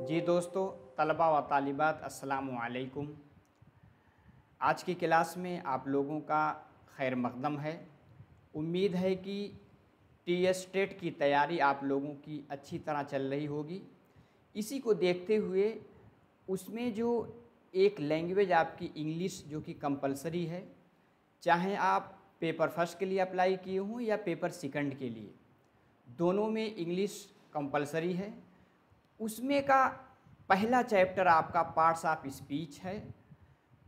जी दोस्तों, तलबा व तालिबात अस्सलामु अलैकुम। आज की क्लास में आप लोगों का खैर मक़दम है। उम्मीद है कि टीएस टेट की तैयारी आप लोगों की अच्छी तरह चल रही होगी। इसी को देखते हुए उसमें जो एक लैंग्वेज आपकी इंग्लिश जो कि कंपलसरी है, चाहे आप पेपर फर्स्ट के लिए अप्लाई किए हों या पेपर सेकंड के लिए, दोनों में इंग्लिश कंपलसरी है। उसमें का पहला चैप्टर आपका पार्ट्स ऑफ स्पीच है।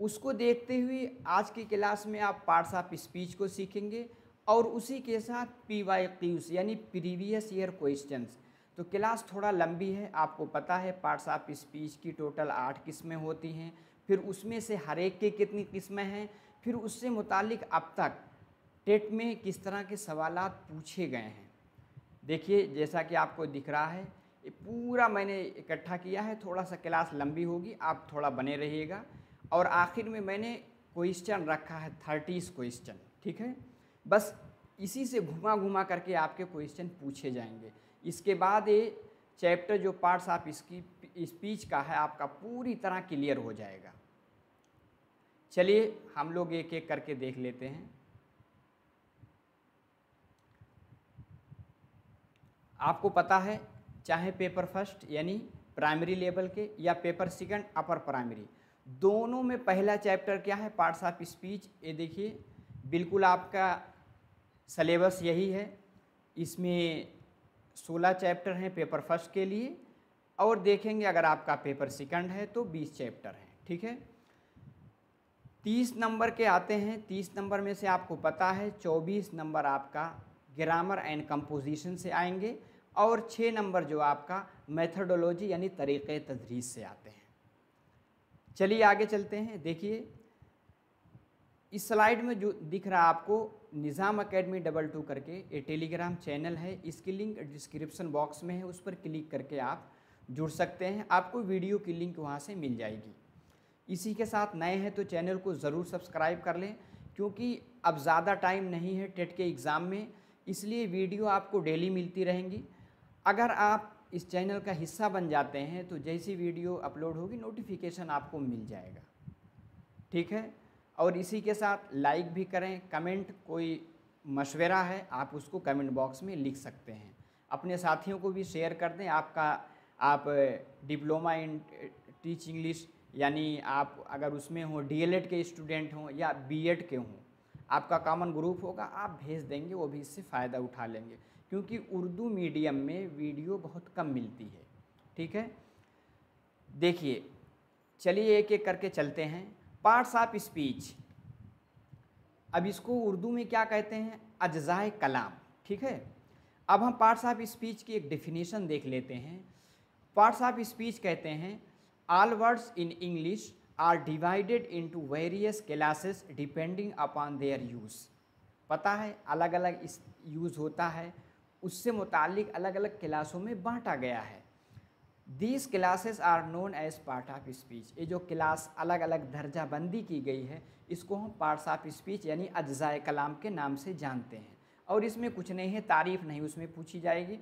उसको देखते हुए आज की क्लास में आप पार्ट्स ऑफ स्पीच को सीखेंगे और उसी के साथ PYQs यानी प्रीवियस ईयर क्वेश्चंस। तो क्लास थोड़ा लंबी है, आपको पता है पार्ट्स ऑफ स्पीच की टोटल 8 किस्में होती हैं, फिर उसमें से हर एक के कितनी किस्में हैं, फिर उससे मुतालिक अब तक टेट में किस तरह के सवालात पूछे गए हैं। देखिए, जैसा कि आपको दिख रहा है, ये पूरा मैंने इकट्ठा किया है। थोड़ा सा क्लास लंबी होगी, आप थोड़ा बने रहिएगा। और आखिर में मैंने क्वेश्चन रखा है 30 क्वेश्चन, ठीक है। बस इसी से घुमा घुमा करके आपके क्वेश्चन पूछे जाएंगे। इसके बाद ये चैप्टर जो पार्ट्स ऑफ स्पीच का है आपका पूरी तरह क्लियर हो जाएगा। चलिए हम लोग एक एक करके देख लेते हैं। आपको पता है, चाहे पेपर फर्स्ट यानी प्राइमरी लेवल के या पेपर सेकंड अपर प्राइमरी, दोनों में पहला चैप्टर क्या है? Parts of speech. ये देखिए, बिल्कुल आपका सिलेबस यही है। इसमें 16 चैप्टर हैं पेपर फर्स्ट के लिए, और देखेंगे अगर आपका पेपर सेकंड है तो 20 चैप्टर हैं, ठीक है। 30 नंबर के आते हैं। 30 नंबर में से आपको पता है 24 नंबर आपका ग्रामर एंड कंपोजिशन से आएंगे, और 6 नंबर जो आपका मेथडोलॉजी यानी तरीक़े तदरीस से आते हैं। चलिए आगे चलते हैं। देखिए, इस स्लाइड में जो दिख रहा है आपको, निज़ाम अकेडमी 22 करके ये टेलीग्राम चैनल है। इसकी लिंक डिस्क्रिप्शन बॉक्स में है, उस पर क्लिक करके आप जुड़ सकते हैं। आपको वीडियो की लिंक वहाँ से मिल जाएगी। इसी के साथ नए हैं तो चैनल को ज़रूर सब्सक्राइब कर लें, क्योंकि अब ज़्यादा टाइम नहीं है टेट के एग्ज़ाम में, इसलिए वीडियो आपको डेली मिलती रहेंगी। अगर आप इस चैनल का हिस्सा बन जाते हैं तो जैसी वीडियो अपलोड होगी नोटिफिकेशन आपको मिल जाएगा, ठीक है। और इसी के साथ लाइक भी करें। कमेंट कोई मशवरा है आप उसको कमेंट बॉक्स में लिख सकते हैं। अपने साथियों को भी शेयर कर दें। आप डिप्लोमा इन टीच इंग्लिश यानी आप अगर उसमें हो, DLED के स्टूडेंट हों या BEd के हों, आपका कॉमन ग्रुप होगा, आप भेज देंगे, वो भी इससे फ़ायदा उठा लेंगे, क्योंकि उर्दू मीडियम में वीडियो बहुत कम मिलती है, ठीक है। देखिए, चलिए एक एक करके चलते हैं। पार्ट्स ऑफ स्पीच, अब इसको उर्दू में क्या कहते हैं? अज्ज़ाए कलाम, ठीक है। अब हम पार्ट्स ऑफ स्पीच की एक डेफिनेशन देख लेते हैं। पार्ट्स ऑफ स्पीच कहते हैं, all words in English are divided into various classes depending upon their use. पता है, अलग अलग इस यूज़ होता है, उससे मुतालिक अलग अलग क्लासों में बांटा गया है। These classes are known as part of speech. ये जो क्लास अलग अलग दर्जाबंदी की गई है, इसको हम पार्ट्स ऑफ स्पीच यानी अज्ज़ाए कलाम के नाम से जानते हैं। और इसमें कुछ नहीं है, तारीफ़ नहीं उसमें पूछी जाएगी।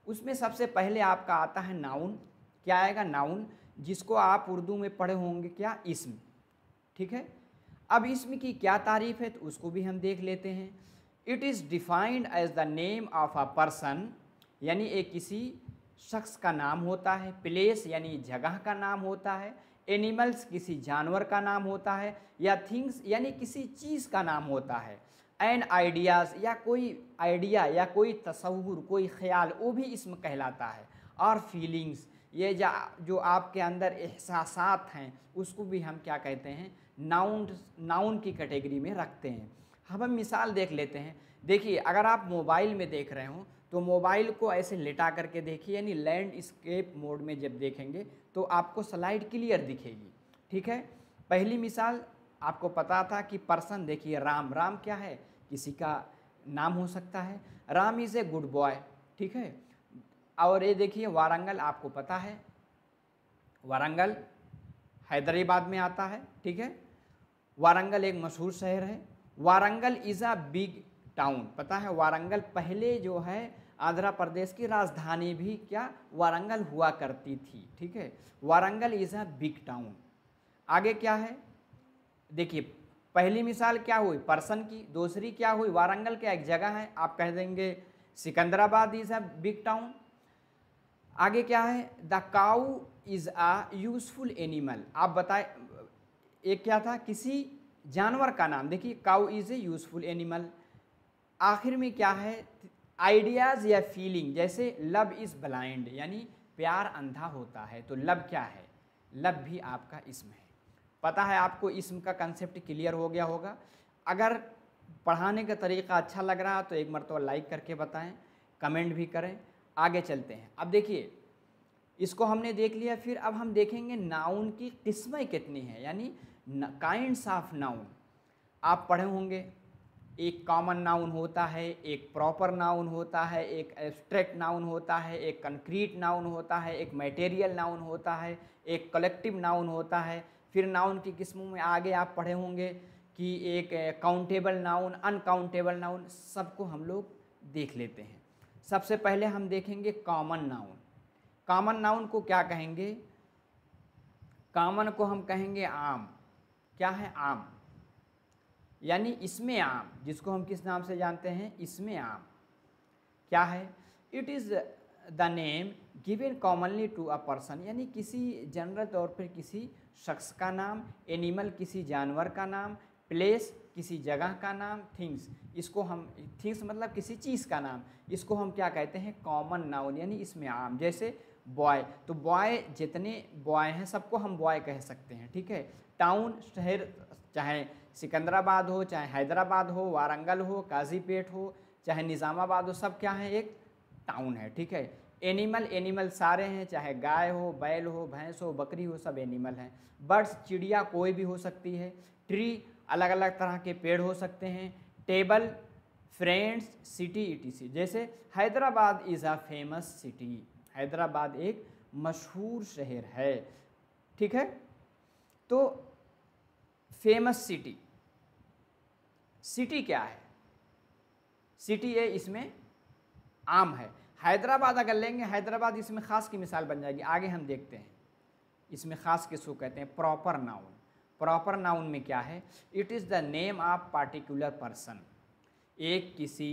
उसमें सबसे पहले आपका आता है नाउन। क्या आएगा? नाउन, जिसको आप उर्दू में पढ़े होंगे क्या? इस्म, ठीक है। अब इस्म की क्या तारीफ़ है तो उसको भी हम देख लेते हैं। It is defined as the name of a person, यानी एक किसी शख्स का नाम होता है। प्लेस यानी जगह का नाम होता है। एनिमल्स किसी जानवर का नाम होता है, या थिंग्स यानी किसी चीज़ का नाम होता है। एंड आइडियाज़ या कोई आइडिया या कोई तसव्वुर, कोई ख्याल, वो भी इसम कहलाता है। और फीलिंग्स, ये जो आपके अंदर एहसासात हैं, उसको भी हम क्या कहते हैं? नाउन की कैटेगरी में रखते हैं। हम मिसाल देख लेते हैं। देखिए, अगर आप मोबाइल में देख रहे हो तो मोबाइल को ऐसे लेटा करके देखिए, यानी लैंडस्केप मोड में जब देखेंगे तो आपको स्लाइड क्लियर दिखेगी, ठीक है। पहली मिसाल आपको पता था कि पर्सन, देखिए राम। राम क्या है? किसी का नाम हो सकता है। Ram is a good boy, ठीक है। और ये देखिए वारंगल, आपको पता है वारंगल हैदराबाद में आता है, ठीक है। वारंगल एक मशहूर शहर है। Warangal is a big town. पता है वारंगल पहले जो है आंध्र प्रदेश की राजधानी भी क्या वारंगल हुआ करती थी। ठीक है, Warangal is a big town. आगे क्या है देखिए, पहली मिसाल क्या हुई पर्सन की, दूसरी क्या हुई वारंगल क्या एक जगह है, आप कह देंगे Secunderabad is a big town. आगे क्या है the cow is a useful animal, आप बताए एक क्या था किसी जानवर का नाम, देखिए काऊ इज़ ए यूजफुल एनिमल। आखिर में क्या है आइडियाज़ या फीलिंग, जैसे लव इज़ ब्लाइंड यानी प्यार अंधा होता है, तो लव क्या है, लव भी आपका इसम है। पता है आपको इसम का कंसेप्ट क्लियर हो गया होगा। अगर पढ़ाने का तरीका अच्छा लग रहा है तो एक मरतबा लाइक करके बताएं, कमेंट भी करें। आगे चलते हैं। अब देखिए इसको हमने देख लिया, फिर अब हम देखेंगे नाउन की किस्में कितनी हैं, यानी काइंड्स ऑफ नाउन। आप पढ़े होंगे एक कॉमन नाउन होता है, एक प्रॉपर नाउन होता है, एक एब्स्ट्रैक्ट नाउन होता है, एक कंक्रीट नाउन होता है, एक मटेरियल नाउन होता है, एक कलेक्टिव नाउन होता है। फिर नाउन की किस्मों में आगे आप पढ़े होंगे कि एक काउंटेबल नाउन, अनकाउंटेबल नाउन, सबको हम लोग देख लेते हैं। सबसे पहले हम देखेंगे कॉमन नाउन। कॉमन नाउन को क्या कहेंगे, कॉमन को हम कहेंगे आम। क्या है आम, यानी इसमें आम, जिसको हम किस नाम से जानते हैं इसमें आम। क्या है it is the name given commonly to a person, यानी किसी जनरल तौर पर किसी शख्स का नाम, एनिमल किसी जानवर का नाम, प्लेस किसी जगह का नाम, थिंग्स इसको हम थिंग्स मतलब किसी चीज़ का नाम, इसको हम क्या कहते हैं कॉमन नाउन, यानी इसमें आम। जैसे बॉय, तो बॉय जितने बॉय हैं सबको हम बॉय कह सकते हैं। ठीक है, टाउन शहर, चाहे सिकंदराबाद हो, चाहे हैदराबाद हो, वारंगल हो, काजीपेट हो, चाहे निज़ामाबाद हो, सब क्या है एक टाउन है। ठीक है, एनिमल, एनिमल सारे हैं, चाहे गाय हो, बैल हो, भैंस हो, बकरी हो, सब एनिमल हैं। बर्ड्स चिड़िया कोई भी हो सकती है। ट्री अलग अलग तरह के पेड़ हो सकते हैं। Table, friends, city etc. जैसे Hyderabad is a famous city, Hyderabad एक मशहूर शहर है। ठीक है, तो फेमस सिटी, सिटी क्या है, सिटी है इसमें आम है। हैदराबाद अगर लेंगे, हैदराबाद इसमें ख़ास की मिसाल बन जाएगी। आगे हम देखते हैं इसमें ख़ास किसको कहते हैं, प्रॉपर नाउन। प्रॉपर नाउन में क्या है, it is the name of particular person, एक किसी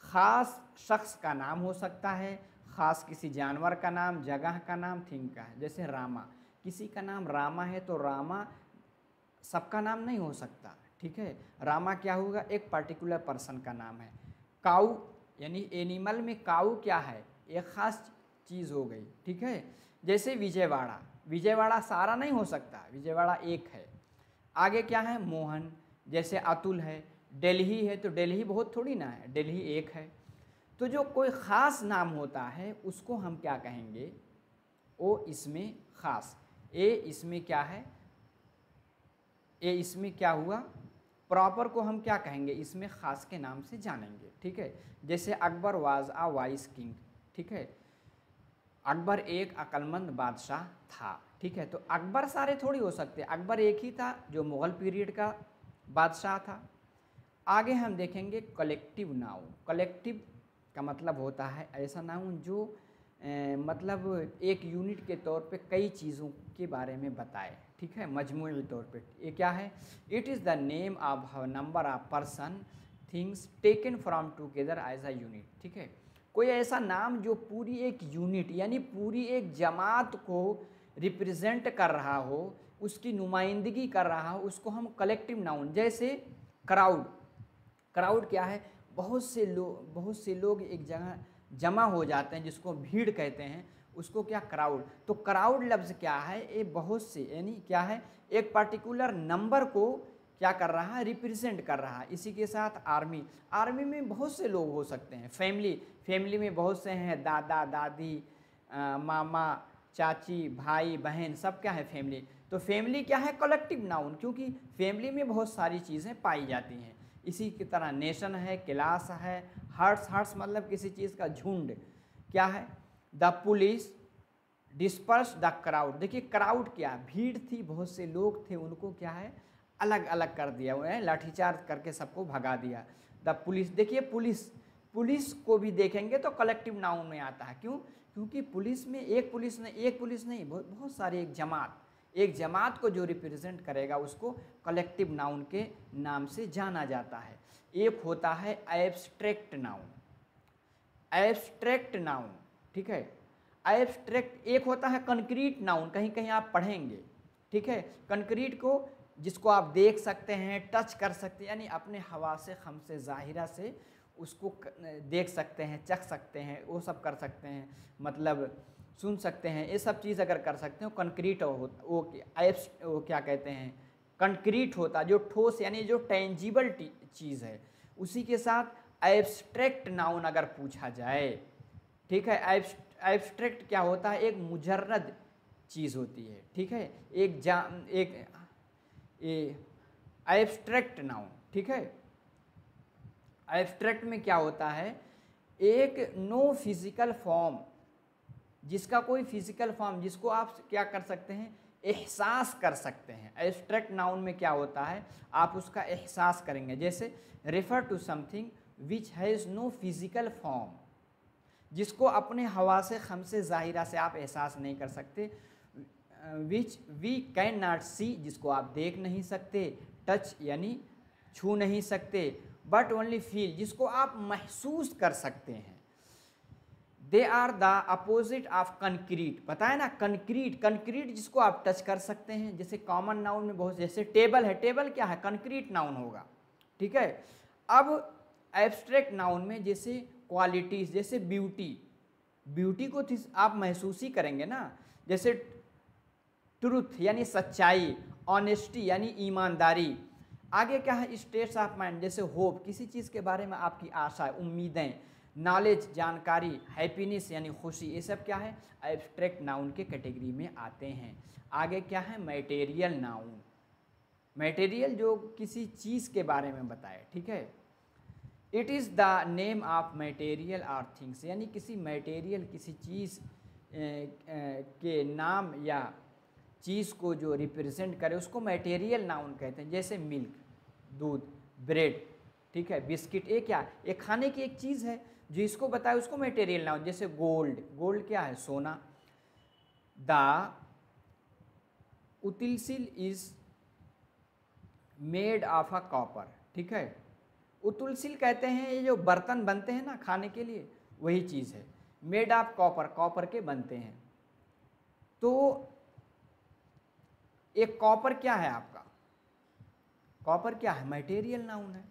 ख़ास शख्स का नाम हो सकता है, ख़ास किसी जानवर का नाम, जगह का नाम, थिंग का है। जैसे रामा, किसी का नाम रामा है तो रामा सबका नाम नहीं हो सकता। ठीक है, रामा क्या होगा एक पर्टिकुलर पर्सन का नाम है। काऊ यानी एनिमल में काऊ क्या है एक ख़ास चीज़ हो गई। ठीक है, जैसे विजयवाड़ा, विजयवाड़ा सारा नहीं हो सकता, विजयवाड़ा एक है। आगे क्या है मोहन, जैसे अतुल है। दिल्ली है तो दिल्ली बहुत थोड़ी ना है, दिल्ली एक है। तो जो कोई ख़ास नाम होता है उसको हम क्या कहेंगे, ओ इसमें ख़ास, ए इसमें क्या है, ए इसमें क्या हुआ प्रॉपर को हम क्या कहेंगे इसमें ख़ास के नाम से जानेंगे। ठीक है, जैसे Akbar was a wise king. ठीक है, अकबर एक अक्लमंद बादशाह था। ठीक है, तो अकबर सारे थोड़ी हो सकते, अकबर एक ही था जो मुग़ल पीरियड का बादशाह था। आगे हम देखेंगे कलेक्टिव नाउन। कलेक्टिव का मतलब होता है ऐसा नाउन जो मतलब एक यूनिट के तौर पे कई चीज़ों के बारे में बताए। ठीक है, मजमूई तौर पे ये क्या है, it is the name of number of person things taken from together as a unit. ठीक है, कोई ऐसा नाम जो पूरी एक यूनिट यानी पूरी एक जमात को रिप्रेजेंट कर रहा हो, उसकी नुमाइंदगी कर रहा हो, उसको हम कलेक्टिव नाउन। जैसे क्राउड, क्राउड क्या है बहुत से लोग एक जगह जमा हो जाते हैं जिसको भीड़ कहते हैं, उसको क्या क्राउड। तो क्राउड लफ्ज़ क्या है ये बहुत से यानी क्या है एक पर्टिकुलर नंबर को क्या कर रहा है रिप्रेजेंट कर रहा है। इसी के साथ आर्मी, आर्मी में बहुत से लोग हो सकते हैं। फैमिली, फैमिली में बहुत से हैं, दादा दादी मामा चाची भाई बहन सब क्या है फैमिली। तो फैमिली क्या है कलेक्टिव नाउन, क्योंकि फैमिली में बहुत सारी चीज़ें पाई जाती हैं। इसी की तरह नेशन है, क्लास है, हर्ट्स, हर्ट्स मतलब किसी चीज़ का झुंड। क्या है the police disperse the crowd. देखिए क्राउड क्या भीड़ थी, बहुत से लोग थे, उनको क्या है अलग अलग कर दिया, उन्हें लाठीचार्ज करके सबको भगा दिया। द पुलिस, देखिए पुलिस, पुलिस को भी देखेंगे तो कलेक्टिव नाउन में आता है। क्यों? क्योंकि पुलिस में एक पुलिस नहीं, बहुत सारे एक जमात को जो रिप्रेजेंट करेगा उसको कलेक्टिव नाउन के नाम से जाना जाता है। एक होता है एब्स्ट्रैक्ट नाउन, ठीक है। एब्स्ट्रैक्ट एक होता है कंक्रीट नाउन, कहीं कहीं आप पढ़ेंगे, ठीक है। कंक्रीट को जिसको आप देख सकते हैं, टच कर सकते हैं, यानी अपने हवा से खम से ज़ाहिरा से उसको देख सकते हैं, चख सकते हैं, वो सब कर सकते हैं, मतलब सुन सकते हैं, ये सब चीज़ अगर कर सकते हो कंक्रीट वो क्या कहते हैं, कंक्रीट होता जो ठोस यानी जो टेंजिबल चीज़ है। उसी के साथ एब्स्ट्रैक्ट नाउन अगर पूछा जाए, ठीक है। एब्स्ट्रैक्ट क्या होता है? एक मुजर्रद चीज़ होती है, ठीक है। एक एब्स्ट्रैक्ट नाउन, ठीक है। एब्स्ट्रैक्ट में क्या होता है? एक नो फिजिकल फॉर्म, जिसका कोई फिजिकल फॉर्म, जिसको आप क्या कर सकते हैं, एहसास कर सकते हैं। एब्स्ट्रैक्ट नाउन में क्या होता है? आप उसका एहसास करेंगे। जैसे refer to something which has no physical form, जिसको अपने हवा से खम से ज़ाहिरा से आप एहसास नहीं कर सकते। विच वी कैन नॉट सी, जिसको आप देख नहीं सकते। टच यानी छू नहीं सकते। बट ओनली फील, जिसको आप महसूस कर सकते हैं। They are the opposite of concrete, पता है ना, कंक्रीट जिसको आप टच कर सकते हैं। जैसे कॉमन नाउन में बहुत, जैसे टेबल है, टेबल क्या है? कंक्रीट नाउन होगा, ठीक है। अब एब्स्ट्रैक्ट नाउन में जैसे क्वालिटीज, जैसे ब्यूटी को आप महसूस ही करेंगे ना। जैसे ट्रुथ यानी सच्चाई, ऑनेस्टी यानी ईमानदारी। आगे क्या है? स्टेट्स ऑफ माइंड, जैसे होप, किसी चीज़ के बारे में आपकी आशा, उम्मीदें। नॉलेज जानकारी, हैप्पीनेस यानी खुशी, ये सब क्या है? एब्स्ट्रैक्ट नाउन के कैटेगरी में आते हैं। आगे क्या है? मैटेरियल नाउन, मैटेरियल जो किसी चीज़ के बारे में बताए, ठीक है। It is the name of material और थिंग्स, यानी किसी मैटेरियल, किसी चीज़ के नाम या चीज़ को जो रिप्रेजेंट करे उसको मैटेरियल नाउन कहते हैं। जैसे मिल्क, दूध, ब्रेड, ठीक है, बिस्किट, ये क्या? ये खाने की एक चीज़ है, जो इसको बताए उसको मैटेरियल नाउन। जैसे गोल्ड क्या है? सोना। The utensil is made of a copper, ठीक है। उतुलसिल कहते हैं ये जो बर्तन बनते हैं ना खाने के लिए, वही चीज़ है। मेड ऑफ कॉपर के बनते हैं। तो एक कॉपर क्या है आपका? कॉपर क्या है? मटेरियल नाउन है,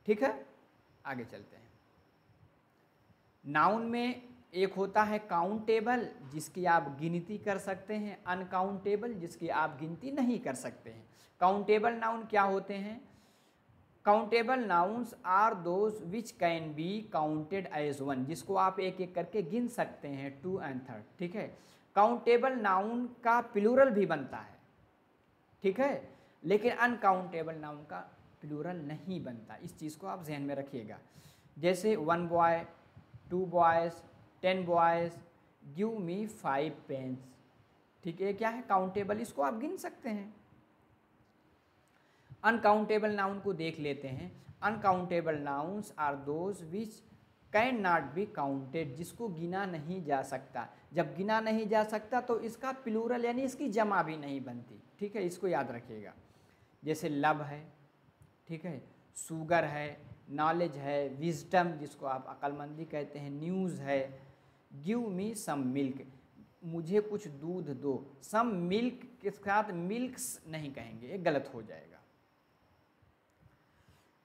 ठीक है। आगे चलते हैं। नाउन में एक होता है काउंटेबल, जिसकी आप गिनती कर सकते हैं, अनकाउंटेबल, जिसकी आप गिनती नहीं कर सकते हैं। काउंटेबल नाउन क्या होते हैं? Countable nouns are those which can be counted as one, जिसको आप एक एक करके गिन सकते हैं, 2 and 3, ठीक है। काउंटेबल नाउन का प्लूरल भी बनता है, ठीक है, लेकिन अनकाउंटेबल नाउन का प्लूरल नहीं बनता। इस चीज़ को आप जहन में रखिएगा। जैसे 1 boy, 2 boys, 10 boys, give me 5 pens, ठीक है। क्या है? काउंटेबल, इसको आप गिन सकते हैं। अनकाउंटेबल नाउन को देख लेते हैं। Uncountable nouns are those which can not be counted, जिसको गिना नहीं जा सकता। जब गिना नहीं जा सकता तो इसका प्लूरल यानी इसकी जमा भी नहीं बनती, ठीक है, इसको याद रखिएगा। जैसे लव है, ठीक है, शुगर है, नॉलेज है, विजडम जिसको आप अक्लमंदी कहते हैं, न्यूज़ है। गिव मी सम मिल्क, मुझे कुछ दूध दो। सम मिल्क के साथ मिल्क्स नहीं कहेंगे, ये गलत हो जाएगा।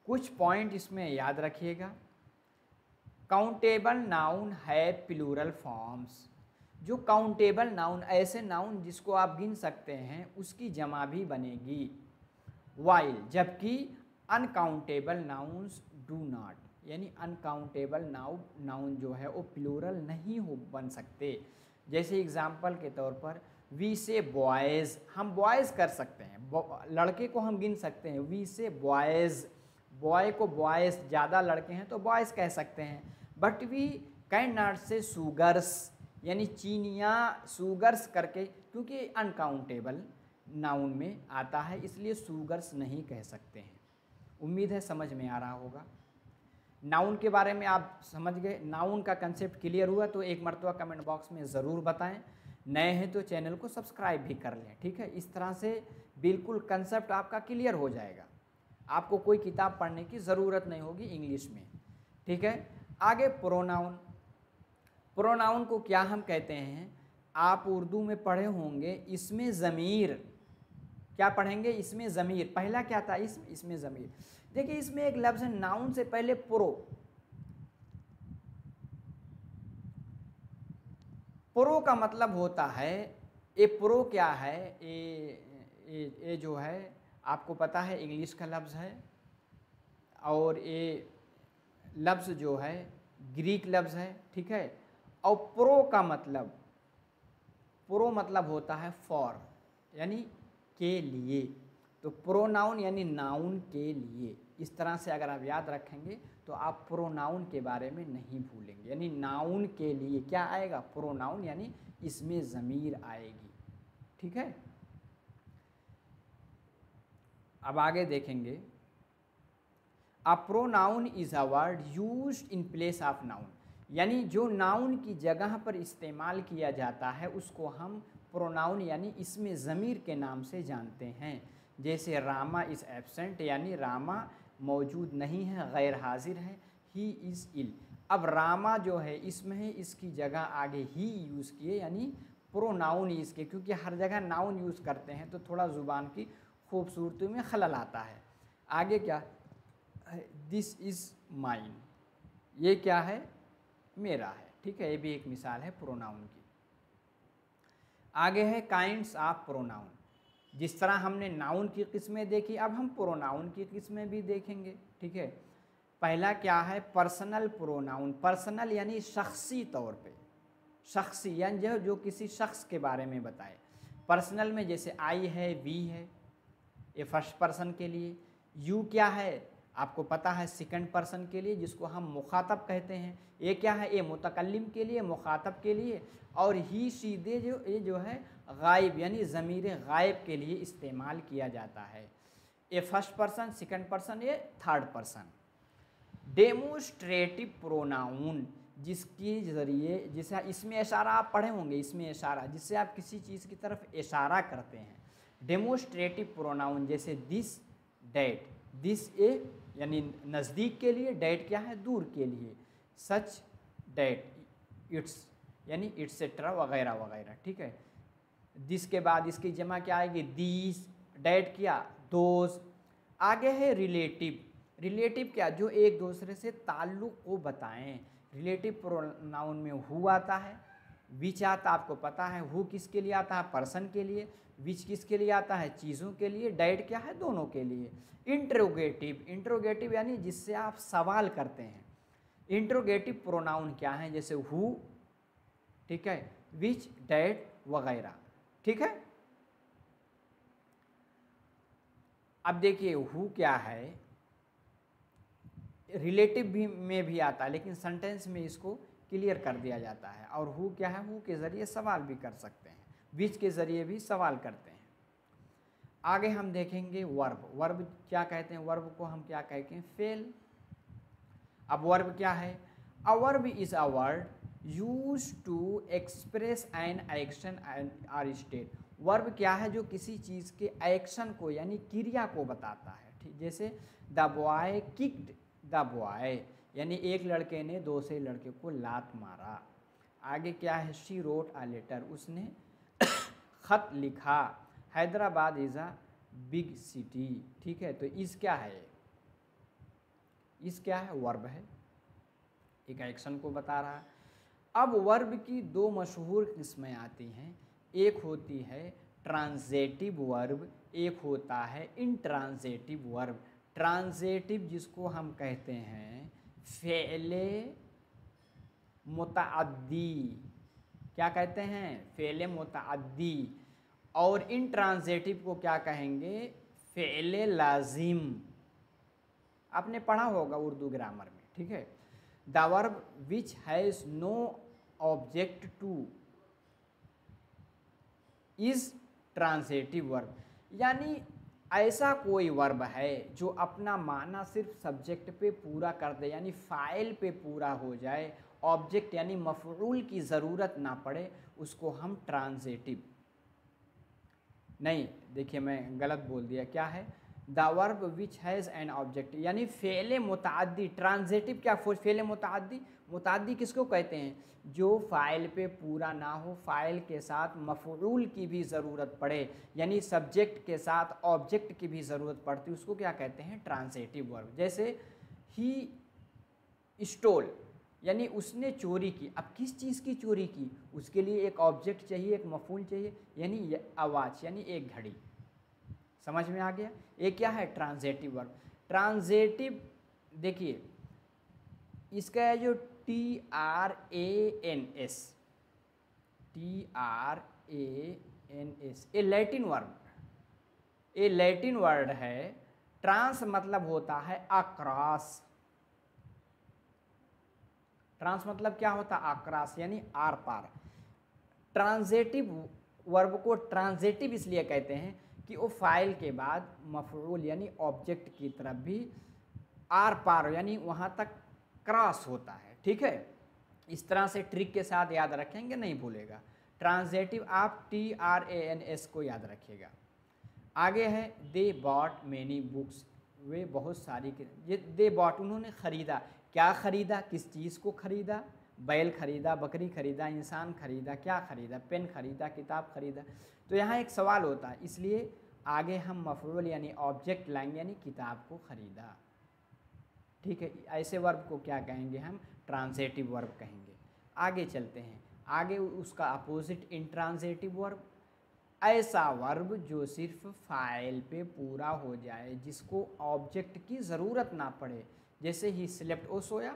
कुछ पॉइंट इसमें याद रखिएगा। काउंटेबल नाउन है प्लूरल फॉर्म्स। जो काउंटेबल नाउन, ऐसे नाउन जिसको आप गिन सकते हैं, उसकी जमा भी बनेगी। वाइल, जबकि अनकाउंटेबल नाउन्स डू नॉट, यानी अनकाउंटेबल नाउन जो है वो प्लूरल नहीं बन सकते। जैसे एग्जाम्पल के तौर पर वी से बॉयज़, हम बॉयज़ कर सकते हैं, लड़के को हम गिन सकते हैं। वी से बॉयज़, बॉय को बॉयज़, ज़्यादा लड़के हैं तो बॉयज़ कह सकते हैं। बट वी कैन नॉट से शुगर्स, यानी चीनियाँ, शुगर्स करके, क्योंकि अनकाउंटेबल नाउन में आता है, इसलिए शुगर्स नहीं कह सकते हैं। उम्मीद है समझ में आ रहा होगा। नाउन के बारे में आप समझ गए, नाउन का कंसेप्ट क्लियर हुआ तो एक मरतबा कमेंट बॉक्स में ज़रूर बताएं। नए हैं तो चैनल को सब्सक्राइब भी कर लें, ठीक है। इस तरह से बिल्कुल कंसेप्ट आपका क्लियर हो जाएगा, आपको कोई किताब पढ़ने की ज़रूरत नहीं होगी इंग्लिश में, ठीक है। आगे प्रोनाउन। प्रोनाउन को क्या हम कहते हैं, आप उर्दू में पढ़े होंगे, इसमें ज़मीर, क्या पढ़ेंगे, इसमें ज़मीर। पहला क्या था, इसमें ज़मीर। देखिए इसमें एक लफ्ज़ है नाउन से पहले प्रो। प्रो का मतलब होता है, ए प्रो क्या है, ए जो है आपको पता है इंग्लिश का लफ्ज़ है, और ये लफ्ज़ जो है ग्रीक लफ्ज़ है, ठीक है। और प्रो का मतलब, प्रो मतलब होता है फॉर, यानी के लिए। तो प्रोनाउन यानी नाउन के लिए। इस तरह से अगर आप याद रखेंगे तो आप प्रोनाउन के बारे में नहीं भूलेंगे, यानी नाउन के लिए क्या आएगा, प्रोनाउन, यानी इसमें ज़मीर आएगी, ठीक है। अब आगे देखेंगे, a pronoun is a word used in place of noun, यानी जो नाउन की जगह पर इस्तेमाल किया जाता है उसको हम प्रोनाउन यानी इसमें ज़मीर के नाम से जानते हैं। जैसे रामा इज़ एब्सेंट, यानी रामा मौजूद नहीं है, गैर हाजिर है। ही इज़ इल, अब रामा जो है इसमें है, इसकी जगह आगे ही यूज़ किए, यानी प्रोनाउन इसके, क्योंकि हर जगह नाउन यूज़ करते हैं तो थोड़ा ज़ुबान की खूबसूरती में खलल आता है। आगे क्या, दिस इज़ माइन, ये क्या है, मेरा है, ठीक है। ये भी एक मिसाल है प्रोनाउन की। आगे है काइंड्स ऑफ प्रोनाउन। जिस तरह हमने नाउन की किस्में देखी, अब हम प्रोनाउन की किस्में भी देखेंगे, ठीक है। पहला क्या है, पर्सनल प्रोनाउन। पर्सनल यानी शख्सी तौर पे, शख्सी यानी जो किसी शख्स के बारे में बताए। पर्सनल में जैसे आई है, वी है, ये फर्स्ट पर्सन के लिए। यू क्या है, आपको पता है सेकंड पर्सन के लिए, जिसको हम मुखातब कहते हैं। ये क्या है, ये मुतकल्लिम के लिए, मुखातब के लिए। और ही सीधे ये जो है गायब, यानी ज़मीर गायब के लिए इस्तेमाल किया जाता है। ये फर्स्ट पर्सन, सेकंड पर्सन, ये थर्ड पर्सन। डेमोस्ट्रेटिव प्रोनाउन, जिसके ज़रिए, जिसे इसमें इशारा आप पढ़े होंगे, इसमें इशारा जिससे आप किसी चीज़ की तरफ इशारा करते हैं। डेमोस्ट्रेटिव प्रोनाउन जैसे दिस, डैट। दिस ए यानी नज़दीक के लिए, डैट क्या है, दूर के लिए। सच, डैट, इट्स यानी इट्सेट्रा वगैरह वगैरह, ठीक है। दिस के बाद इसकी जमा क्या आएगी, दीस। डैट क्या, दोज। आगे है रिलेटिव। रिलेटिव क्या, जो एक दूसरे से ताल्लुक़ को बताएं। रिलेटिव प्रोनाउन में हु आता है, विच आता, आपको पता है हु किसके लिए आता है, पर्सन के लिए। विच किसके लिए आता है, चीज़ों के लिए। डैट क्या है, दोनों के लिए। इंट्रोगेटिव, इंट्रोगेटिव यानी जिससे आप सवाल करते हैं। इंट्रोगेटिव प्रोनाउन क्या है, जैसे हु, ठीक है, विच, डैट वगैरह, ठीक है। अब देखिए हु क्या है, रिलेटिव भी में भी आता है, लेकिन सेंटेंस में इसको क्लियर कर दिया जाता है। और हु क्या है, हु के ज़रिए सवाल भी कर सकते हैं, विच के ज़रिए भी सवाल करते हैं। आगे हम देखेंगे वर्ब। वर्ब क्या कहते हैं, वर्ब को हम क्या कहते हैं, फेल। अब वर्ब क्या है, a verb is a word use to express an action और स्टेट। वर्ब क्या है, जो किसी चीज़ के एक्शन को यानी क्रिया को बताता है, ठीक। जैसे the boy kicked the boy, यानी एक लड़के ने दूसरे लड़के को लात मारा। आगे क्या है, शी रोट अ लेटर, उसने खत लिखा। Hyderabad is a big city, ठीक है। तो इस क्या है, इस क्या है, वर्ब है, एक एक्शन को बता रहा है। अब वर्ब की दो मशहूर किस्में आती हैं, एक होती है ट्रांजेटिव वर्ब, एक होता है इंट्रांजेटिव वर्ब। ट्रांजेटिव जिसको हम कहते हैं फ़ेले मुतअद्दी, क्या कहते हैं, फ़ेले मुतअद्दी। और इंट्रांजेटिव को क्या कहेंगे, फ़ेले लाजिम। आपने पढ़ा होगा उर्दू ग्रामर में, ठीक है। The verb which has no object to is transitive verb, यानी ऐसा कोई वर्ब है जो अपना माना सिर्फ सब्जेक्ट पे पूरा कर दे, यानी फ़ाइल पे पूरा हो जाए, ऑब्जेक्ट यानी मफ़ऊल की ज़रूरत ना पड़े, उसको हम ट्रांजेटिव, नहीं देखिए मैं गलत बोल दिया, क्या है, the verb which has an object, यानी फ़ेल मुतअद्दी, ट्रांजेटिव क्या, फ़ेल मुतअद्दी, मुतअद्दी किसको कहते हैं, जो फ़ाइल पे पूरा ना हो, फ़ाइल के साथ मफ़ऊल की भी ज़रूरत पड़े, यानी सब्जेक्ट के साथ ऑब्जेक्ट की भी ज़रूरत पड़ती, उसको क्या कहते हैं, ट्रांजेटिव वर्ब। जैसे ही स्टोल, यानी उसने चोरी की, अब किस चीज़ की चोरी की, उसके लिए एक ऑब्जेक्ट चाहिए, एक मफ़ऊल चाहिए, यानी आवाज़, यानी एक घड़ी, समझ में आ गया। एक क्या है, ट्रांजेटिव वर्ब। ट्रांजेटिव देखिए इसका है जो TRANS, ये लैटिन वर्ब, ये लैटिन वर्ड है। ट्रांस मतलब होता है अक्रॉस, ट्रांस मतलब क्या होता है, अक्रॉस यानी आर पार। ट्रांजेटिव वर्ब को ट्रांजेटिव इसलिए कहते हैं कि वो फाइल के बाद मफऊल यानी ऑब्जेक्ट की तरफ भी आर पार यानी वहाँ तक क्रॉस होता है, ठीक है। इस तरह से ट्रिक के साथ याद रखेंगे, नहीं भूलेगा। ट्रांजेटिव आप TRANS को याद रखिएगा। आगे है दे बॉट मैनी बुक्स, वे बहुत सारी, ये दे बॉट उन्होंने ख़रीदा, क्या ख़रीदा, किस चीज़ को ख़रीदा, बैल ख़रीदा, बकरी ख़रीदा, इंसान ख़रीदा, क्या ख़रीदा, पेन ख़रीदा, किताब ख़रीदा। तो यहाँ एक सवाल होता है, इसलिए आगे हम मफऊल यानी ऑब्जेक्ट लाएंगे, यानी किताब को ख़रीदा, ठीक है। ऐसे वर्ब को क्या कहेंगे हम, ट्रांजेटिव वर्ब कहेंगे। आगे चलते हैं, आगे उसका अपोजिट इंट्रांजेटिव वर्ब, ऐसा वर्ब जो सिर्फ फाइल पे पूरा हो जाए, जिसको ऑब्जेक्ट की ज़रूरत ना पड़े। जैसे ही स्लेप्ट, वो सोया,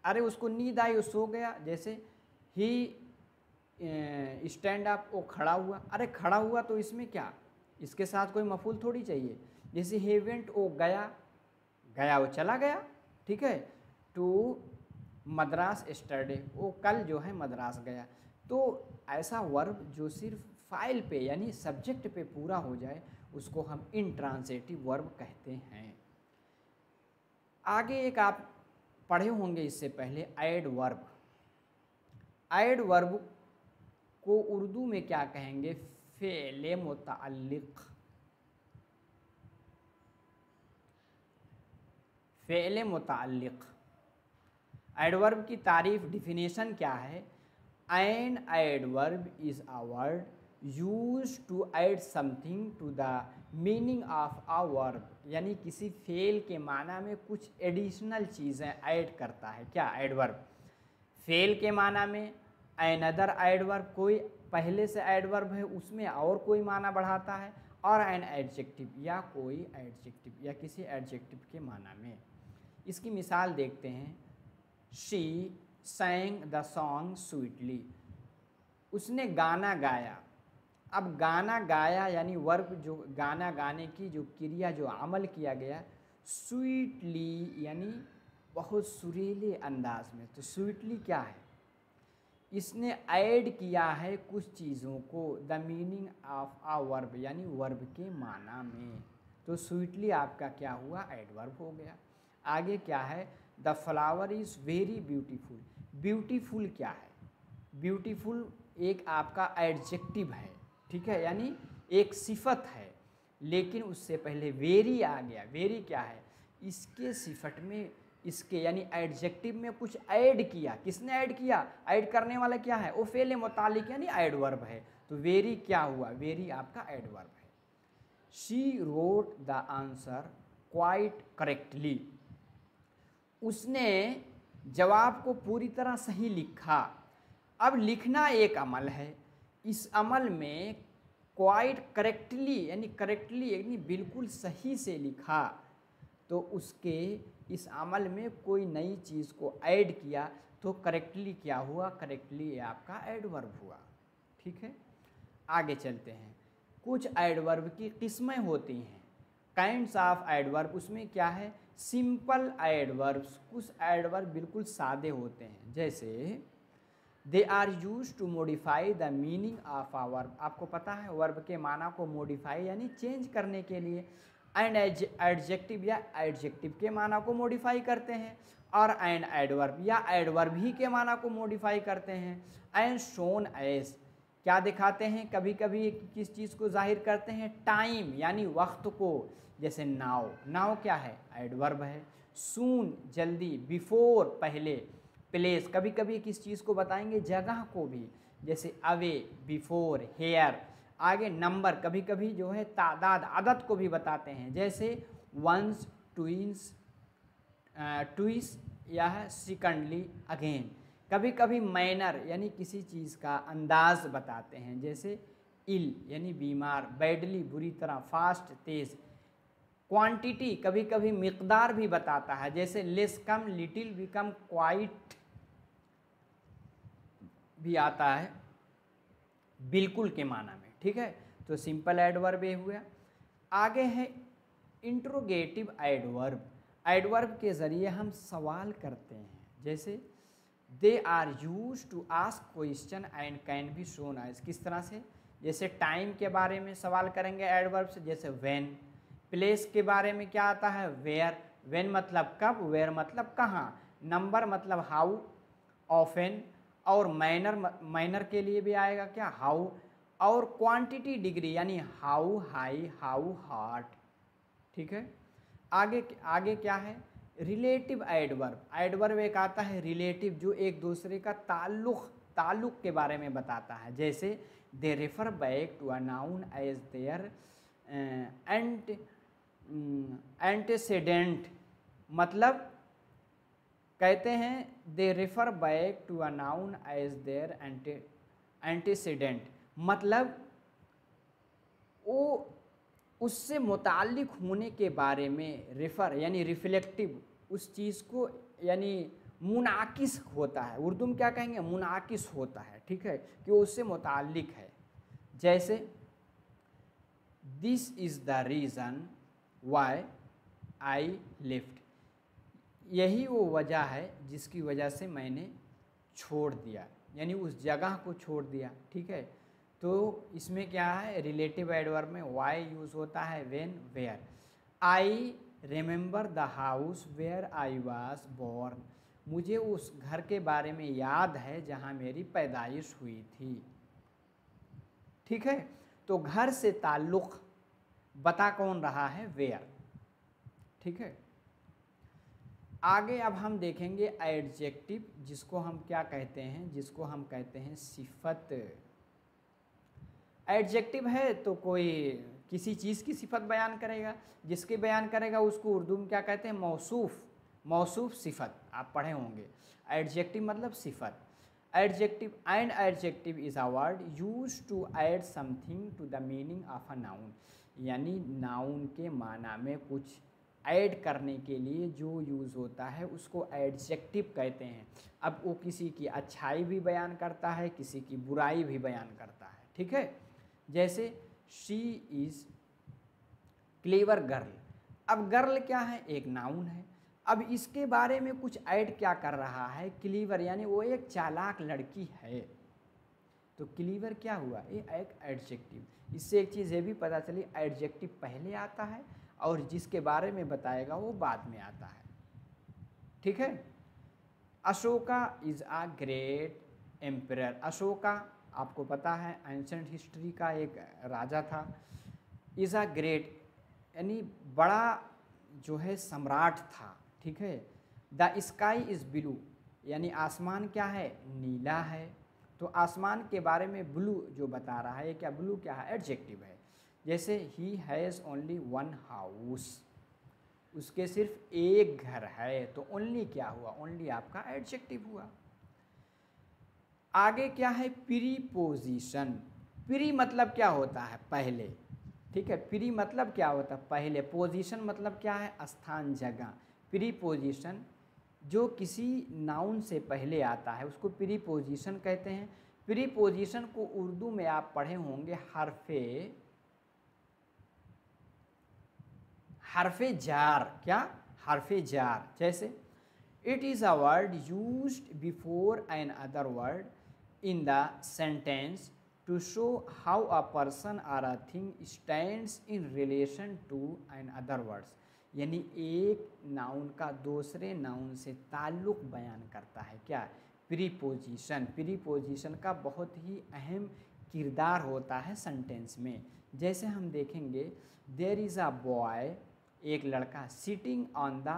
अरे उसको नींद आई वो सो गया। जैसे ही स्टैंड अप, वो खड़ा हुआ, अरे खड़ा हुआ तो इसमें क्या, इसके साथ कोई मफूल थोड़ी चाहिए। जैसे ही वेंट, वो गया, गया वो चला गया, ठीक है। टू मद्रास स्टडी, वो कल जो है मद्रास गया। तो ऐसा वर्ब जो सिर्फ फाइल पे यानी सब्जेक्ट पे पूरा हो जाए, उसको हम इंट्रांजेटिव वर्ब कहते हैं। आगे एक आप पढ़े होंगे इससे पहले, ऐड वर्ब। ऐड वर्ब को उर्दू में क्या कहेंगे, फ़ेल मुतअल्लिक़, फ़ेल मुतअल्लिक़। एडवर्ब की तारीफ, डिफिनेशन क्या है, an adverb is a word use to add something to the meaning of a verb, यानी किसी फेल के माना में कुछ एडिशनल चीज़ें ऐड करता है। क्या एडवर्ब, फेल के माना में एनदर एडवर्ब, कोई पहले से एडवर्ब है उसमें और कोई माना बढ़ाता है, और एन एडजेक्टिव या कोई एडजेक्टिव या किसी एडजेक्टिव के माना में। इसकी मिसाल देखते हैं, she sang the song sweetly, उसने गाना गाया। अब गाना गाया यानी वर्ब, जो गाना गाने की जो क्रिया, जो अमल किया गया, स्वीटली यानी बहुत सुरीले अंदाज में। तो स्वीटली क्या है, इसने ऐड किया है कुछ चीज़ों को, the meaning of a verb यानी वर्ब के माना में। तो स्वीटली आपका क्या हुआ, एडवर्ब हो गया। आगे क्या है, the flower is very beautiful. Beautiful क्या है, ब्यूटीफुल एक आपका एडजेक्टिव है, ठीक है, यानी एक सिफत है, लेकिन उससे पहले वेरी आ गया। वेरी क्या है, इसके सिफत में, इसके यानी एडजेक्टिव में कुछ ऐड किया। किसने ऐड किया, ऐड करने वाला क्या है, वो फेल मुतालिक यानी एडवर्ब है। तो वेरी क्या हुआ, वेरी आपका एडवर्ब है। She wrote the answer quite correctly, उसने जवाब को पूरी तरह सही लिखा। अब लिखना एक अमल है, इस अमल में क्वाइट करेक्टली यानी करेक्टली यानी बिल्कुल सही से लिखा, तो उसके इस अमल में कोई नई चीज़ को ऐड किया, तो करेक्टली क्या हुआ, करेक्टली आपका एडवर्ब हुआ, ठीक है। आगे चलते हैं, कुछ एडवर्ब की किस्में होती हैं, काइंड्स ऑफ एडवर्ब। उसमें क्या है, सिंपल एडवर्ब्स, कुछ एडवर्ब बिल्कुल सादे होते हैं। जैसे they are use to modify the meaning of a verb. आपको पता है वर्ब के माना को मॉडिफाई यानी चेंज करने के लिए। एंड एडजेक्टिव या एडजेक्टिव के माना को मॉडिफाई करते हैं, और एंड एडवर्ब या एडवर्ब ही के माना को मॉडिफाई करते हैं। एंड शोन एज क्या दिखाते हैं, कभी कभी किस चीज़ को जाहिर करते हैं, टाइम यानी वक्त को, जैसे नाउ, नाउ क्या है, एडवर्ब है। सून जल्दी, बिफोर पहले, प्लेस कभी कभी किस चीज़ को बताएंगे, जगह को भी, जैसे अवे, बिफोर, हेयर। आगे नंबर कभी कभी जो है तादाद, आदत को भी बताते हैं, जैसे वंस, ट्विंस, ट्विस या सेकंडली, अगेन। कभी कभी मैनर यानी किसी चीज़ का अंदाज बताते हैं, जैसे इल यानी बीमार, बैडली बुरी तरह, फास्ट तेज। क्वांटिटी कभी कभी मिकदार भी बताता है, जैसे लेस कम, लिटिल, बिकम, क्वाइट भी आता है बिल्कुल के माना में, ठीक है। तो सिंपल एडवर्ब ये हुआ। आगे है इंट्रोगेटिव एडवर्ब। एडवर्ब के ज़रिए हम सवाल करते हैं, जैसे they are use to ask question and can be shown as. किस तरह से, जैसे टाइम के बारे में सवाल करेंगे एडवर्ब से, जैसे व्हेन। प्लेस के बारे में क्या आता है, वेयर। व्हेन मतलब कब, वेयर मतलब कहाँ। नंबर मतलब हाउ ऑफन, और मैनर के लिए भी आएगा क्या, हाउ। और क्वांटिटी डिग्री यानी हाउ हाई, हाउ हार्ड, ठीक है। आगे आगे क्या है, रिलेटिव एडवर्ब। एडवर्ब एक आता है रिलेटिव, जो एक दूसरे का ताल्लुक के बारे में बताता है, जैसे they refer back to a noun as their antecedent. मतलब कहते हैं they refer back to a noun as their antecedent, मतलब वो उससे मुताल्लिक होने के बारे में, रेफर यानी रिफ्लेक्टिव, उस चीज़ को यानी मुनाकिस होता है, उर्दू में क्या कहेंगे, मुनाकिस होता है, ठीक है, कि वो उससे मुताल्लिक है। जैसे this is the reason why I left, यही वो वजह है जिसकी वजह से मैंने छोड़ दिया, यानी उस जगह को छोड़ दिया, ठीक है। तो इसमें क्या है, रिलेटिव एडवर्ब में वाई यूज़ होता है, when, where. I remember the house where I was born, मुझे उस घर के बारे में याद है जहाँ मेरी पैदाइश हुई थी, ठीक है। तो घर से ताल्लुक़ बता कौन रहा है, वेयर, ठीक है। आगे अब हम देखेंगे एडजेक्टिव, जिसको हम क्या कहते हैं, जिसको हम कहते हैं सिफत। एडजेक्टिव है तो कोई किसी चीज़ की सिफत बयान करेगा, जिसके बयान करेगा उसको उर्दू में क्या कहते हैं, मौसूफ, मौसूफ सिफत, आप पढ़े होंगे। एडजेक्टिव मतलब सिफत। Adjective and adjective is a word use to add something to the meaning of a noun, यानी नाउन के माना में कुछ ऐड करने के लिए जो यूज़ होता है उसको एडजेक्टिव कहते हैं। अब वो किसी की अच्छाई भी बयान करता है, किसी की बुराई भी बयान करता है, ठीक है। जैसे शी इज़ क्लेवर गर्ल, अब गर्ल क्या है, एक नाउन है। अब इसके बारे में कुछ ऐड क्या कर रहा है, क्लीवर, यानी वो एक चालाक लड़की है, तो क्लीवर क्या हुआ, ये एक एडजेक्टिव। इससे एक चीज़ ये भी पता चली, एडजेक्टिव पहले आता है और जिसके बारे में बताएगा वो बाद में आता है, ठीक है। Ashoka is a great emperor, Ashoka आपको पता है एंशंट हिस्ट्री का एक राजा था। इज़ आ ग्रेट यानी बड़ा जो है सम्राट था, ठीक है। द स्काई इज़ ब्लू यानी आसमान क्या है, नीला है। तो आसमान के बारे में ब्लू जो बता रहा है, क्या ब्लू क्या है, एडजेक्टिव है। जैसे he has only one house, उसके सिर्फ एक घर है, तो ओनली क्या हुआ, ओनली आपका एडजेक्टिव हुआ। आगे क्या है, प्रीपोजिशन। प्री मतलब क्या होता है, पहले, ठीक है। प्री मतलब क्या होता है, पहले। पोजीशन मतलब क्या है, स्थान, जगह। प्रीपोजिशन जो किसी नाउन से पहले आता है उसको प्रीपोजिशन कहते हैं। प्रीपोजिशन को उर्दू में आप पढ़े होंगे हरफे जार, क्या, हरफे जार। जैसे it is a word used before N other word, in the sentence to show how a person or a thing stands in relation to another words। यानी एक नाउन का दूसरे नाउन से ताल्लुक़ बयान करता है क्या, प्रीपोजिशन। प्रीपोजिशन का बहुत ही अहम किरदार होता है सेंटेंस में। जैसे हम देखेंगे देयर इज़ अ बॉय, एक लड़का, सिटिंग ऑन द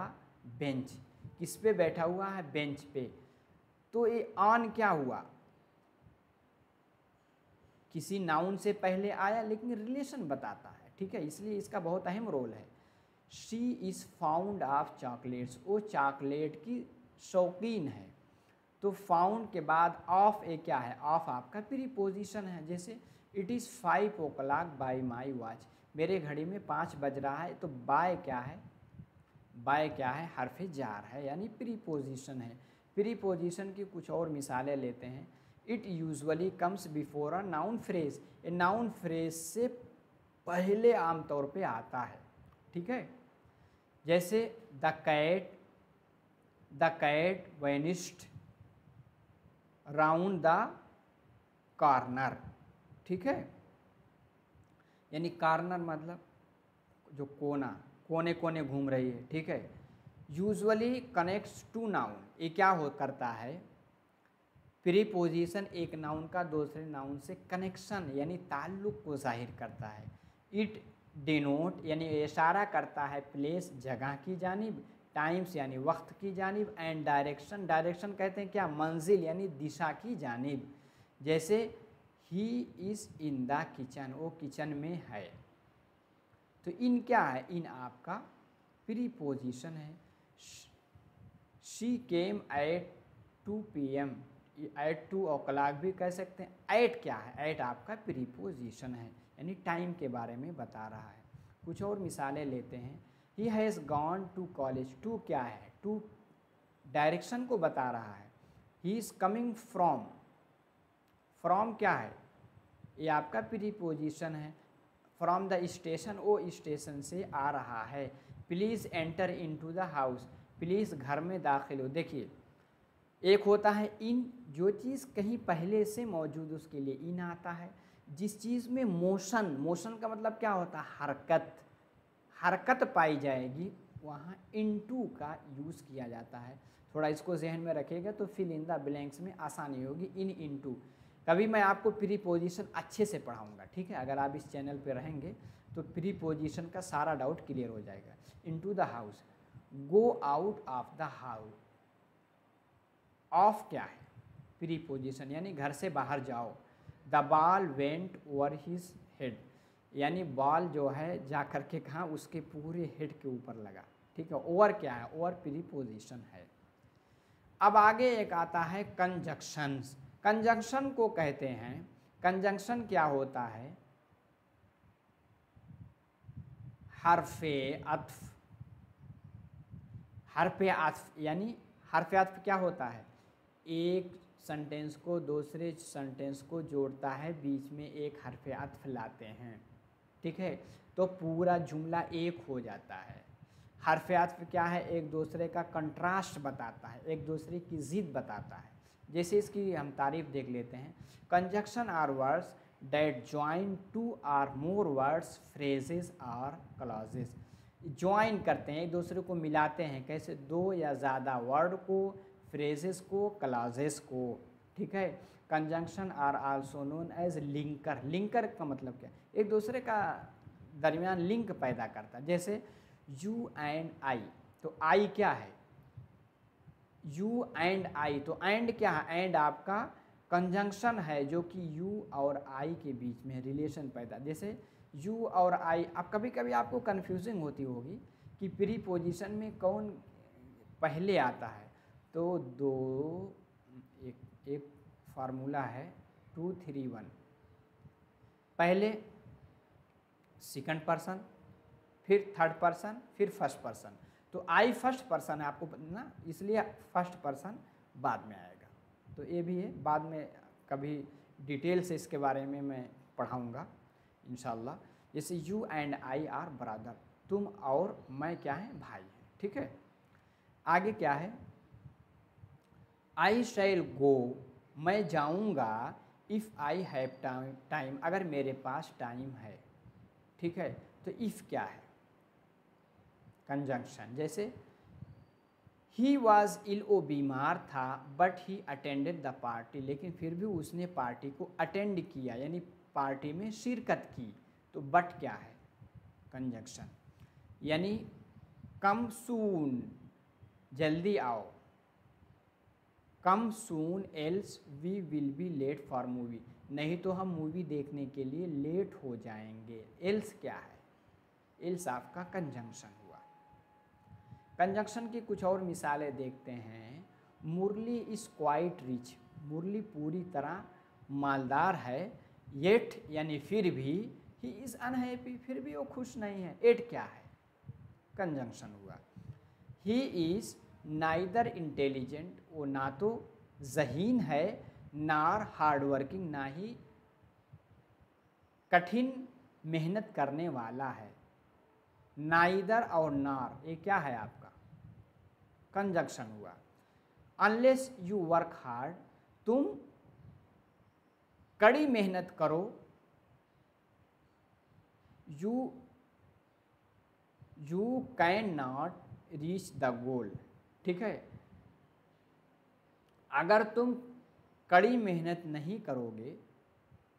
बेंच, किस पे बैठा हुआ है, बेंच पे। तो ये ऑन क्या हुआ, किसी नाउन से पहले आया लेकिन रिलेशन बताता है, ठीक है, इसलिए इसका बहुत अहम रोल है। She is found of chocolates, वो चॉकलेट की शौकीन है। तो फाउंड के बाद ऑफ ए क्या है, ऑफ आपका प्रीपोजिशन है। जैसे it is 5 o'clock by my watch, मेरे घड़ी में 5 बज रहा है। तो बाय क्या है, बाय क्या है, हर्फ जार है, यानी प्रीपोजिशन है। प्रीपोजिशन की कुछ और मिसालें लेते हैं। It usually comes before a noun phrase, a noun phrase से पहले आमतौर पे आता है, ठीक है। जैसे the cat vanished round the corner, ठीक है, यानी कॉर्नर मतलब जो कोना, कोने कोने घूम रही है, ठीक है। यूजुअली कनेक्ट्स टू नाउन, ये क्या हो करता है, प्रीपोजिशन एक नाउन का दूसरे नाउन से कनेक्शन यानी ताल्लुक़ को जाहिर करता है। इट डिनोट यानी इशारा करता है प्लेस, जगह की जानिब, टाइम्स यानी वक्त की जानिब, एंड डायरेक्शन, डायरेक्शन कहते हैं क्या, मंजिल यानी दिशा की जानिब। जैसे he is in the kitchen, वो किचन में है। तो इन क्या है, इन आपका प्रीपोजिशन है। She came at 2 PM, at 2 o'clock भी कह सकते हैं। एट क्या है, एट आपका प्रीपोजिशन है, यानी टाइम के बारे में बता रहा है। कुछ और मिसालें लेते हैं। He has gone to college, to क्या है, टू डायरेक्शन को बता रहा है। He is coming from, from क्या है, ये आपका प्रीपोजिशन है। फ्रॉम द स्टेशन, वो स्टेशन से आ रहा है। Please enter into the house, please घर में दाखिल हो। देखिए एक होता है इन, जो चीज़ कहीं पहले से मौजूद उसके लिए इन आता है। जिस चीज़ में मोशन, मोशन का मतलब क्या होता है, हरकत, हरकत पाई जाएगी, वहाँ इनटू का यूज़ किया जाता है। थोड़ा इसको जहन में रखिएगा तो फिल इन द ब्लैंक्स में आसानी होगी। इन, इनटू, कभी मैं आपको प्रीपोजिशन अच्छे से पढ़ाऊँगा, ठीक है। अगर आप इस चैनल पे रहेंगे तो प्रीपोजिशन का सारा डाउट क्लियर हो जाएगा। Into the house, go out of the house, of क्या है, प्रीपोजिशन यानी घर से बाहर जाओ। The ball went over his head, यानी बॉल जो है जा कर के कहाँ, उसके पूरे हेड के ऊपर लगा, ठीक है। ओवर क्या है, ओवर प्रीपोजिशन है। अब आगे एक आता है कंजक्शंस। कंजंक्शन को कहते हैं, कंजंक्शन क्या होता है, हर्फे अत्फ, हर्फे अत्फ यानी हर्फे अत्फ क्या होता है, एक सेंटेंस को दूसरे सेंटेंस को जोड़ता है, बीच में एक हर्फे अत्फ लाते हैं, ठीक है, तो पूरा जुमला एक हो जाता है। हर्फे अत्फ क्या है, एक दूसरे का कंट्रास्ट बताता है, एक दूसरे की ज़िद बताता है। जैसे इसकी हम तारीफ देख लेते हैं। Conjunction are words that join two or more words, phrases or clauses. Join करते हैं, एक दूसरे को मिलाते हैं, कैसे, दो या ज़्यादा वर्ड को, फ्रेजेस को, क्लॉजेस को, ठीक है। Conjunction are also known as linker. Linker का मतलब क्या, एक दूसरे का दरमियान लिंक पैदा करता है। जैसे यू एंड आई, तो आई क्या है, यू एंड आई, तो एंड क्या है, एंड आपका कंजंक्शन है जो कि यू और आई के बीच में रिलेशन पैदा। जैसे यू और आई, अब कभी कभी आपको कन्फ्यूजिंग होती होगी कि प्रीपोजिशन में कौन पहले आता है। तो एक फार्मूला है 2 3 1, पहले सेकंड पर्सन, फिर थर्ड पर्सन, फिर फर्स्ट पर्सन। तो आई फर्स्ट पर्सन है, आपको ना, इसलिए फर्स्ट पर्सन बाद में आएगा। तो ये भी है, बाद में कभी डिटेल से इसके बारे में मैं पढ़ाऊँगा इंशाल्लाह। जैसे you and I R brother, तुम और मैं क्या है, भाई हैं, ठीक है। आगे क्या है, आई शैल गो मैं जाऊंगा इफ़ आई हैव टाइम, अगर मेरे पास टाइम है। ठीक है, तो इफ़ क्या है? कंजंक्शन। जैसे ही वॉज इल, वो बीमार था, but he attended the party, लेकिन फिर भी उसने पार्टी को अटेंड किया, यानी पार्टी में शिरकत की। तो बट क्या है? कंजंक्शन। यानी कम सून, जल्दी आओ, come soon else we will be late for movie, नहीं तो हम मूवी देखने के लिए लेट हो जाएंगे। एल्स क्या है? एल्स आपका कंजंक्शन हुआ। कंजंक्शन की कुछ और मिसालें देखते हैं। मुरली इज क्वाइट रिच, मुरली पूरी तरह मालदार है। येट यानी फिर भी, ही इज़ अनहैप्पी, फिर भी वो खुश नहीं है। एट क्या है? कंजंक्शन हुआ। ही इज़ नाइदर इंटेलिजेंट, वो ना तो ज़हीन है, नार हार्डवर्किंग, ना ही कठिन मेहनत करने वाला है। नाइदर और नार ये क्या है आपका? कंजंक्शन हुआ। अनलेस यू वर्क हार्ड, तुम कड़ी मेहनत करो, you can not reach the goal. ठीक है, अगर तुम कड़ी मेहनत नहीं करोगे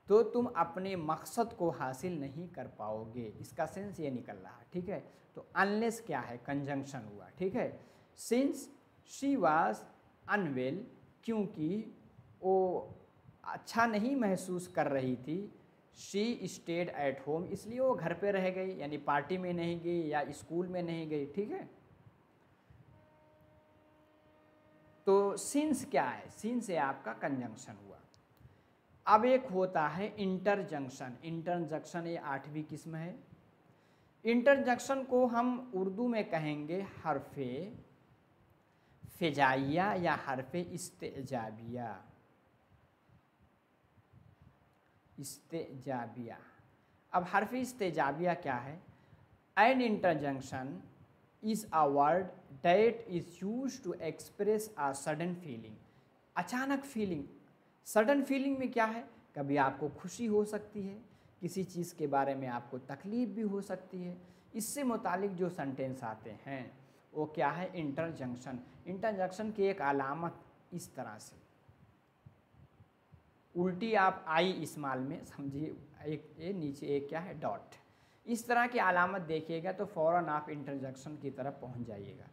तो तुम अपने मकसद को हासिल नहीं कर पाओगे। इसका सेंस ये निकल रहा है। ठीक है, तो अनलेस क्या है? कंजंक्शन हुआ। ठीक है, सिंस शी वाज अनवेल, क्योंकि वो अच्छा नहीं महसूस कर रही थी। शी स्टेड एट होम, इसलिए वो घर पे रह गई, यानी पार्टी में नहीं गई या स्कूल में नहीं गई। ठीक है, तो सिंस क्या है? सिंस से आपका कंजंक्शन हुआ। अब एक होता है इंटरजंक्शन। इंटरजंक्शन ये 8वीं किस्म है। इंटरजंक्शन को हम उर्दू में कहेंगे हरफे फ़िजाइया या हरफे इस्तेजाबिया। इस्तेजाबिया। अब हरफ इस्तेजाबिया क्या है? An interjection is a word that is used to express a sudden feeling. अचानक फीलिंग। सडन फीलिंग में क्या है? कभी आपको खुशी हो सकती है, किसी चीज़ के बारे में आपको तकलीफ़ भी हो सकती है। इससे मुतालिक जो सेंटेंस आते हैं वो क्या है? इंटरजंक्शन। इंटरजंक्शन की एक अलामत इस तरह से, उल्टी आप आई इस्तेमाल में समझिए, एक ये नीचे एक क्या है? डॉट। इस तरह की अलामत देखिएगा तो फ़ौरन आप इंटरजंक्शन की तरफ पहुंच जाइएगा।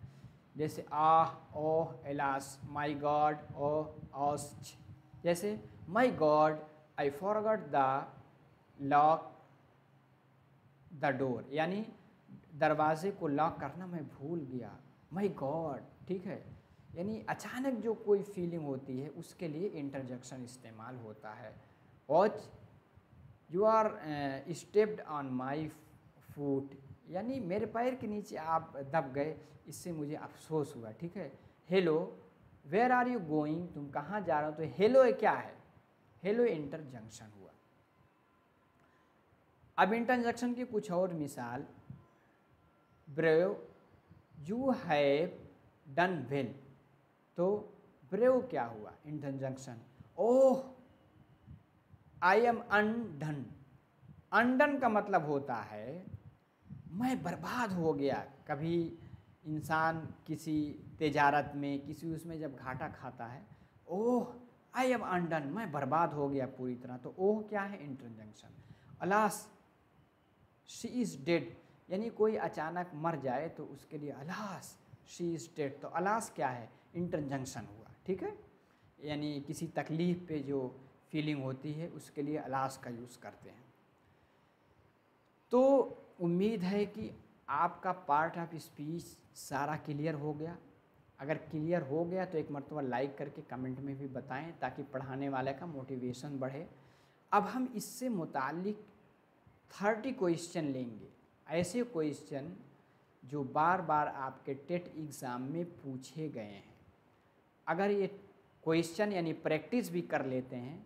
जैसे आह, ओह, एलास, माई गॉड, ओह, ऑस्ट। जैसे my God I forgot the lock the door, यानी दरवाजे को लॉक करना मैं भूल गया। My God. ठीक है, यानी अचानक जो कोई फीलिंग होती है उसके लिए इंटरजेक्शन इस्तेमाल होता है। Watch you are stepped on my foot, यानी मेरे पैर के नीचे आप दब गए, इससे मुझे अफसोस हुआ। ठीक है, hello where are you going, तुम कहाँ जा रहे हो? तो हेलो क्या है? हेलो इंटरजंक्शन हुआ। अब इंटरजंक्शन की कुछ और मिसाल, brave you have done well, तो ब्रेव क्या हुआ? इंटरजंक्शन। ओह आई एम अनडन। अनडन का मतलब होता है मैं बर्बाद हो गया। कभी इंसान किसी तिजारत में, किसी उसमें जब घाटा खाता है, ओह आई एम अनडन, मैं बर्बाद हो गया पूरी तरह। तो ओह क्या है? इंटरजंक्शन। अलास शी इज़ डेड, यानी कोई अचानक मर जाए तो उसके लिए अलास शी इज़ डेड, तो अलास क्या है? इंटरजंक्शन हुआ। ठीक है, यानी किसी तकलीफ़ पे जो फीलिंग होती है उसके लिए अलास का यूज़ करते हैं। तो उम्मीद है कि आपका पार्ट ऑफ स्पीच सारा क्लियर हो गया। अगर क्लियर हो गया तो एक मरतबा लाइक करके कमेंट में भी बताएं ताकि पढ़ाने वाले का मोटिवेशन बढ़े। अब हम इससे मुतालिक 30 क्वेश्चन लेंगे, ऐसे क्वेश्चन जो बार बार आपके टेट एग्ज़ाम में पूछे गए हैं। अगर ये क्वेश्चन यानी प्रैक्टिस भी कर लेते हैं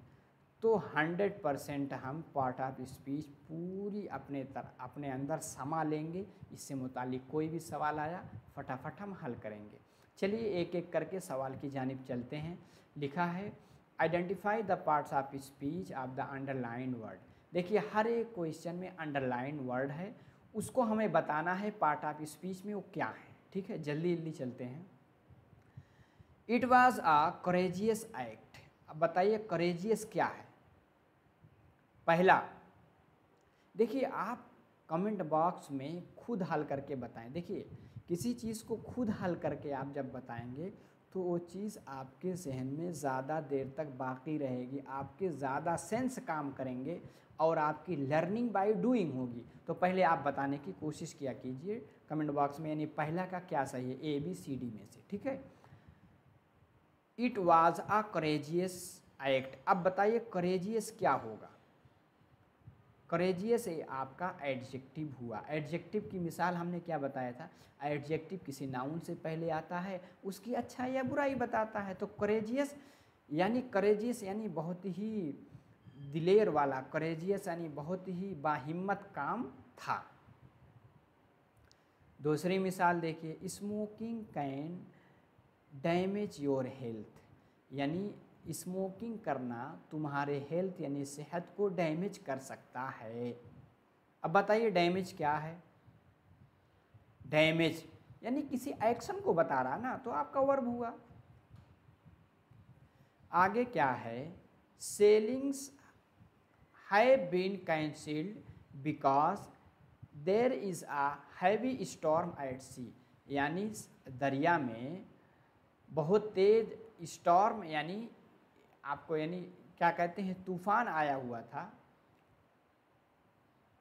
तो 100% हम पार्ट ऑफ स्पीच पूरी अपने अंदर समा लेंगे। इससे मुतालिक कोई भी सवाल आया फटाफट हम हल करेंगे। चलिए एक एक करके सवाल की जानिब चलते हैं। लिखा है identify the parts of speech of the underline word. देखिए हर एक क्वेश्चन में अंडरलाइन वर्ड है, उसको हमें बताना है पार्ट ऑफ स्पीच में वो क्या है। ठीक है, जल्दी जल्दी चलते हैं। It was a courageous act. अब बताइए करेजियस क्या है। पहला, देखिए आप कमेंट बॉक्स में खुद हल करके बताएं। देखिए किसी चीज़ को खुद हल करके आप जब बताएंगे तो वो चीज़ आपके जहन में ज़्यादा देर तक बाकी रहेगी, आपके ज़्यादा सेंस काम करेंगे और आपकी लर्निंग बाय डूइंग होगी। तो पहले आप बताने की कोशिश किया कीजिए कमेंट बॉक्स में, यानी पहला का क्या सही है, ए बी सी डी में से। ठीक है, it was a courageous act. अब बताइए करेजियस क्या होगा। करेजियस आपका एडजेक्टिव हुआ। एडजेक्टिव की मिसाल हमने क्या बताया था, एडजेक्टिव किसी नाउन से पहले आता है, उसकी अच्छाई या बुराई बताता है। तो करेजियस यानी बहुत ही दिलेर वाला, करेजियस यानी बहुत ही बाहिम्मत काम था। दूसरी मिसाल देखिए, smoking can damage your health, यानी स्मोकिंग करना तुम्हारे हेल्थ यानी सेहत को डैमेज कर सकता है। अब बताइए डैमेज क्या है। डैमेज यानी किसी एक्शन को बता रहा ना, तो आपका वर्ब हुआ। आगे क्या है, sailings have been cancelled because there is a heavy storm at sea, यानी दरिया में बहुत तेज स्टॉर्म यानी आपको यानी क्या कहते हैं, तूफान आया हुआ था।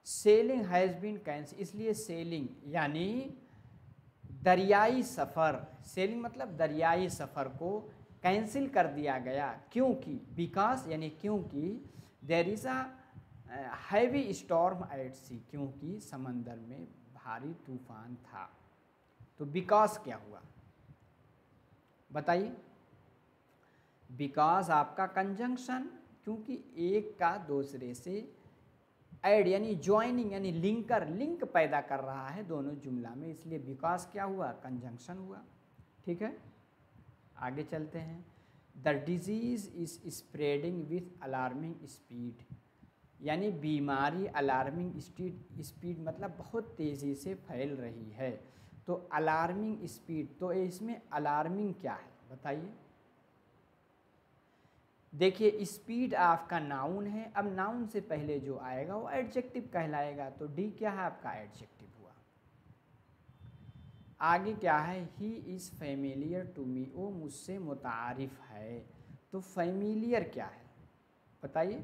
सेलिंग हैज़ बीन कैंसिल, इसलिए सेलिंग यानी दरियाई सफ़र, सेलिंग मतलब दरियाई सफ़र को कैंसिल कर दिया गया। क्योंकि बिकॉज यानी क्योंकि there is a heavy storm at sea, क्योंकि समंदर में भारी तूफान था। तो बिकॉज क्या हुआ बताइए। बिकॉज आपका कंजंक्शन, क्योंकि एक का दूसरे से ऐड यानी ज्वाइनिंग यानी लिंक पैदा कर रहा है दोनों जुमला में, इसलिए बिकॉज क्या हुआ, कंजंक्शन हुआ। ठीक है, आगे चलते हैं। The disease is spreading with alarming speed, यानी बीमारी अलार्मिंग स्पीड मतलब बहुत तेज़ी से फैल रही है। तो अलार्मिंग स्पीड, तो इसमें अलार्मिंग क्या है बताइए। देखिए स्पीड आपका नाउन है, अब नाउन से पहले जो आएगा वो एडजेक्टिव कहलाएगा। तो डी क्या है आपका, एडजेक्टिव हुआ। आगे क्या है, he is familiar to me, वो मुझसे मुतारिफ है। तो फेमिलियर क्या है बताइए,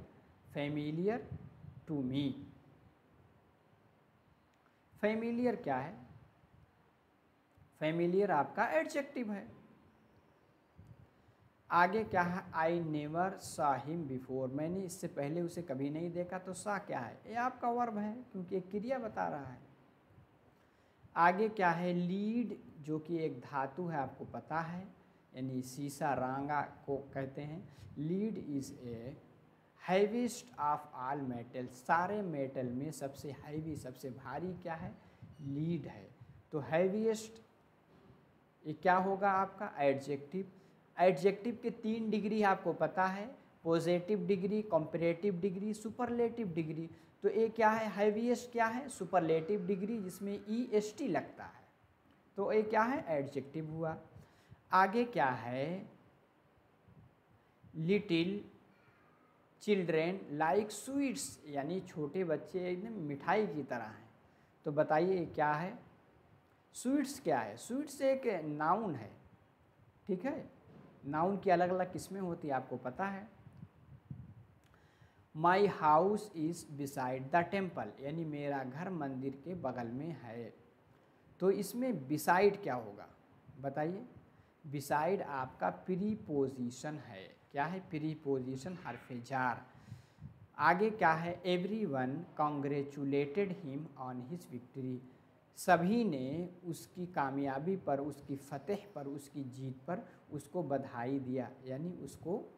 फेमिलियर टू मी, फेमिलियर क्या है, फेमिलियर आपका एडजेक्टिव है। आगे क्या है, आई नेवर सा हिम बिफोर, मैंने इससे पहले उसे कभी नहीं देखा। तो सा क्या है, ये आपका वर्ब है क्योंकि एक क्रिया बता रहा है। आगे क्या है, लीड जो कि एक धातु है आपको पता है, यानी सीसा रांगा को कहते हैं। Lead is a heaviest of all metal, सारे मेटल में सबसे हैवी सबसे भारी क्या है, लीड है। तो हैवीएस्ट ये क्या होगा आपका, एडजेक्टिव। एडजेक्टिव के 3 डिग्री आपको पता है, positive degree, comparative degree, superlative degree. तो ये क्या है, हैवीएस्ट क्या है, सुपरलेटिव डिग्री जिसमें EST लगता है। तो ये क्या है, एडजेक्टिव हुआ। आगे क्या है, लिटिल चिल्ड्रेन लाइक स्वीट्स, यानी छोटे बच्चे एकदम मिठाई की तरह हैं। तो बताइए क्या है, स्वीट्स क्या है, स्वीट्स एक नाउन है। ठीक है, नाउन की अलग अलग किस्में होती है आपको पता है। My house is beside the temple, यानी मेरा घर मंदिर के बगल में है। तो इसमें बिसाइड क्या होगा बताइए। बिसाइड आपका प्रीपोजिशन है, क्या है, प्रीपोजिशन हर्फे जार। आगे क्या है, everyone congratulated him on his victory, सभी ने उसकी कामयाबी पर, उसकी फतेह पर, उसकी जीत पर उसको बधाई दिया, यानी उसको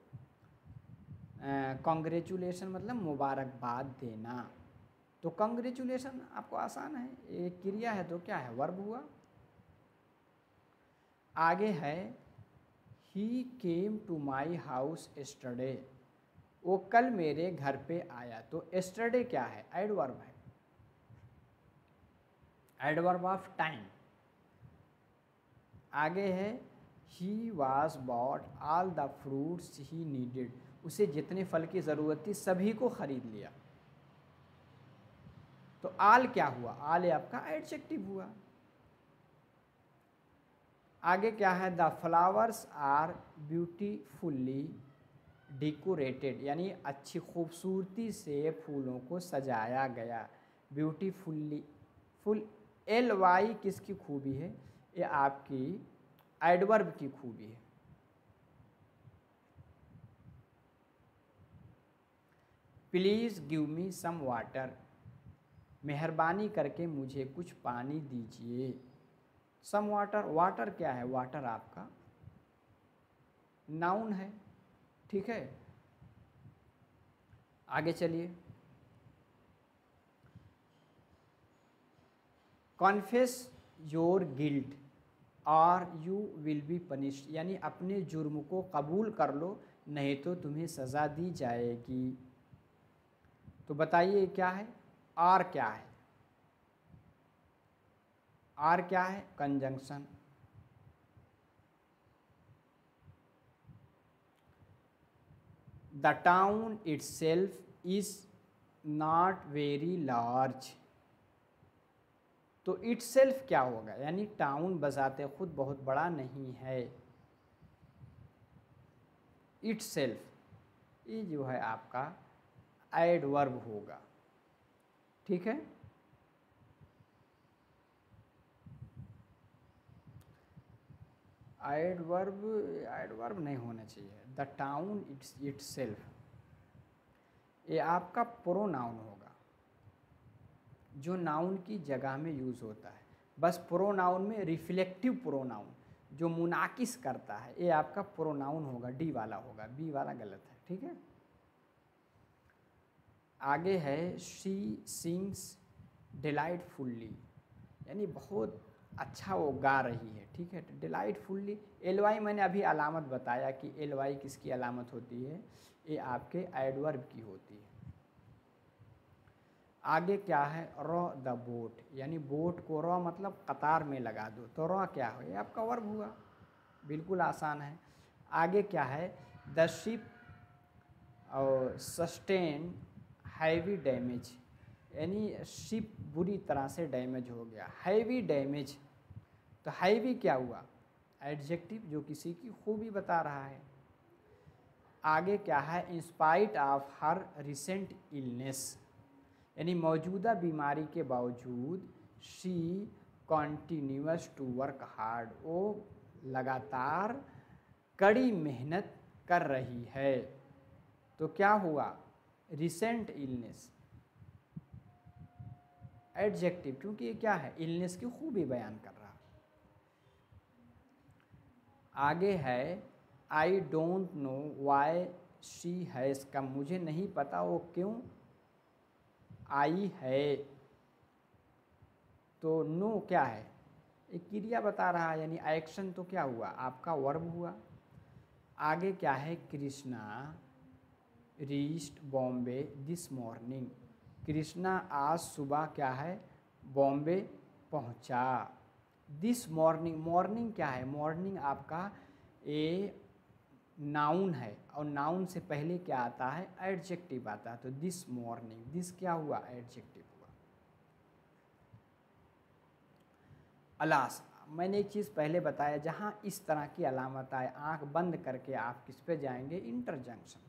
कॉन्ग्रेचुलेशन मतलब मुबारकबाद देना। तो कॉन्ग्रेचुलेशन आपको आसान है, एक क्रिया है तो क्या है, वर्ब हुआ। आगे है he came to my house yesterday, वो कल मेरे घर पे आया। तो एस्टरडे क्या है? एडवर्ब है, एडवर्ब ऑफ टाइम। आगे है he was bot all the fruits he needed, उसे जितने फल की ज़रूरत थी सभी को खरीद लिया। तो आल क्या हुआ? आल आपका एडजेक्टिव हुआ। आगे क्या है? The flowers are beautifully decorated, यानी अच्छी खूबसूरती से फूलों को सजाया गया। ब्यूटीफुल्ली, फुल एल वाई किसकी खूबी है? ये आपकी एडवर्ब की खूबी है। Please give me some water, मेहरबानी करके मुझे कुछ पानी दीजिए। सम वाटर, वाटर क्या है? वाटर आपका नाउन है, ठीक है। आगे चलिए। कॉन्फेस योर गिल्ट और यू विल बी पनिश्ड, यानी अपने जुर्म को कबूल कर लो नहीं तो तुम्हें सज़ा दी जाएगी। तो बताइए क्या है? आर क्या है? आर क्या है? Conjunction. The town itself is not very large, तो इटसेल्फ क्या होगा? यानी टाउन बजाते खुद बहुत बड़ा नहीं है। इटसेल्फ ये जो है आपका एडवर्ब होगा, ठीक है। एडवर्ब, एडवर्ब नहीं होना चाहिए। द टाउन इटसेल्फ ये आपका प्रोनाउन होगा, जो नाउन की जगह में यूज़ होता है। बस प्रोनाउन में रिफ्लेक्टिव प्रोनाउन जो मुनाकिस करता है ये आपका प्रोनाउन होगा, डी वाला होगा, बी वाला गलत है, ठीक है। आगे है शी सिंग्स डिलाइटफुल्ली, यानी बहुत अच्छा वो गा रही है, ठीक है। डिलाइटफुल्ली, एल वाई मैंने अभी अलामत बताया कि एल वाई किसकी अलामत होती है? ये आपके एडवर्ब की होती है। आगे क्या है? रॉ द बोट, यानी बोट को रॉ मतलब कतार में लगा दो, तो रॉ क्या हो? ये आपका वर्ब हुआ, बिल्कुल आसान है। आगे क्या है? द शिप और सस्टेन हैवी डैमेज, यानी शिप बुरी तरह से डैमेज हो गया, हैवी डैमेज। तो हैवी क्या हुआ? एडजेक्टिव जो किसी की खूबी बता रहा है। आगे क्या है? In spite of her recent illness, यानी मौजूदा बीमारी के बावजूद she continuous to work hard, वो लगातार कड़ी मेहनत कर रही है। तो क्या हुआ? रिसेंट इलनेस एडजेक्टिव, क्योंकि ये क्या है? इलनेस की खूबी बयान कर रहा। आगे है I don't know why she has come, मुझे नहीं पता वो क्यों आई है। तो नो क्या है? एक क्रिया बता रहा है, यानी एक्शन। तो क्या हुआ? आपका वर्ब हुआ। आगे क्या है? Krishna reached Bombay this morning, Krishna आज सुबह क्या है? बॉम्बे पहुंचा। दिस मॉर्निंग, मॉर्निंग क्या है? मॉर्निंग आपका ए नाउन है, और नाउन से पहले क्या आता है? एडजेक्टिव आता है। तो दिस मॉर्निंग, दिस क्या हुआ? एडजेक्टिव हुआ। अलास, मैंने एक चीज़ पहले बताया, जहाँ इस तरह की अलामत आए आंख बंद करके आप किस पे जाएंगे? इंटरजंक्शन पे।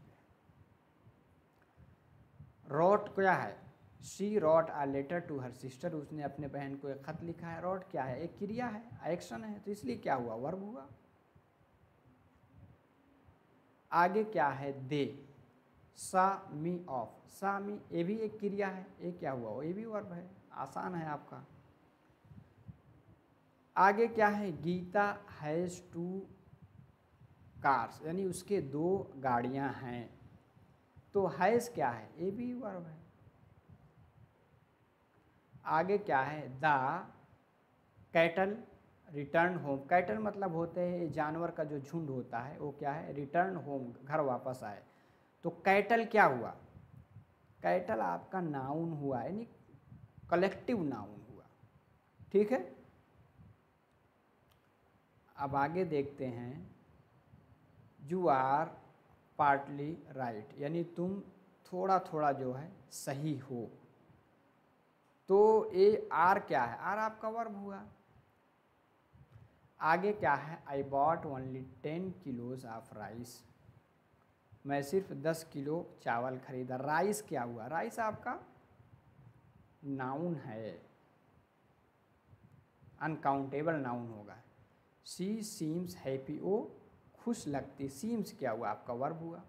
रोट क्या है? She wrote a letter to her sister, उसने अपने बहन को एक खत लिखा है। रोट क्या है? एक क्रिया है, एक्शन है, तो इसलिए क्या हुआ? वर्ब हुआ। आगे क्या है? दे सा मी ऑफ, सा मी ये भी एक क्रिया है, ये क्या हुआ? ये भी वर्ब है, आसान है आपका। आगे क्या है? गीता हैज़ टू कार्स, यानी उसके दो गाड़ियां हैं। तो हैज़ क्या है? ये भी वर्ब है। आगे क्या है? The cattle return home. Cattle मतलब होते हैं जानवर का जो झुंड होता है, वो क्या है, रिटर्न होम, घर वापस आए। तो कैटल क्या हुआ, कैटल आपका नाउन हुआ, यानी कलेक्टिव नाउन हुआ। ठीक है, अब आगे देखते हैं। यू आर पार्टली राइट, यानी तुम थोड़ा थोड़ा जो है सही हो। तो ये आर क्या है, आर आपका वर्ब हुआ। आगे क्या है, I bought only 10 kilos of rice, मैं सिर्फ 10 किलो चावल खरीदा। राइस क्या हुआ, राइस आपका नाउन है, अनकाउंटेबल नाउन होगा। शी सीम्स हैप्पी, वो खुश लगती। सीम्स क्या हुआ, आपका वर्ब हुआ।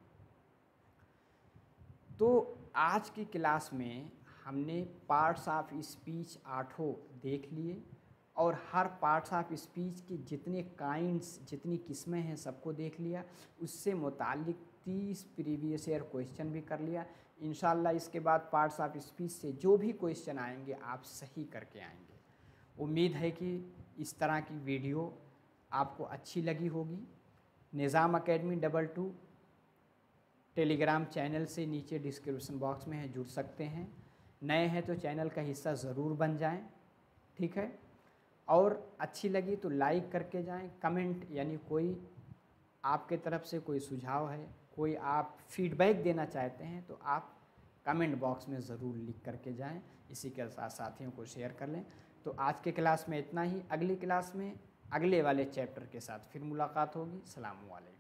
तो आज की क्लास में हमने पार्ट्स ऑफ स्पीच 8 देख लिए, और हर पार्ट्स ऑफ स्पीच की जितने काइंड्स, जितनी किस्में हैं, सबको देख लिया। उससे मुतालिक 30 प्रीवियस ईयर क्वेश्चन भी कर लिया। इंशाल्लाह इसके बाद पार्ट्स ऑफ स्पीच से जो भी क्वेश्चन आएंगे आप सही करके आएंगे। उम्मीद है कि इस तरह की वीडियो आपको अच्छी लगी होगी। निज़ाम एकेडमी 22 टेलीग्राम चैनल से नीचे डिस्क्रिप्शन बॉक्स में है, जुड़ सकते हैं। नए हैं तो चैनल का हिस्सा ज़रूर बन जाएं। ठीक है, और अच्छी लगी तो लाइक करके जाएं। कमेंट, यानी कोई आपके तरफ से कोई सुझाव है, कोई आप फीडबैक देना चाहते हैं, तो आप कमेंट बॉक्स में ज़रूर लिख करके जाएं। इसी के साथ साथियों को शेयर कर लें। तो आज के क्लास में इतना ही। अगली क्लास में अगले वाले चैप्टर के साथ फिर मुलाकात होगी। सलाम वालेकुम।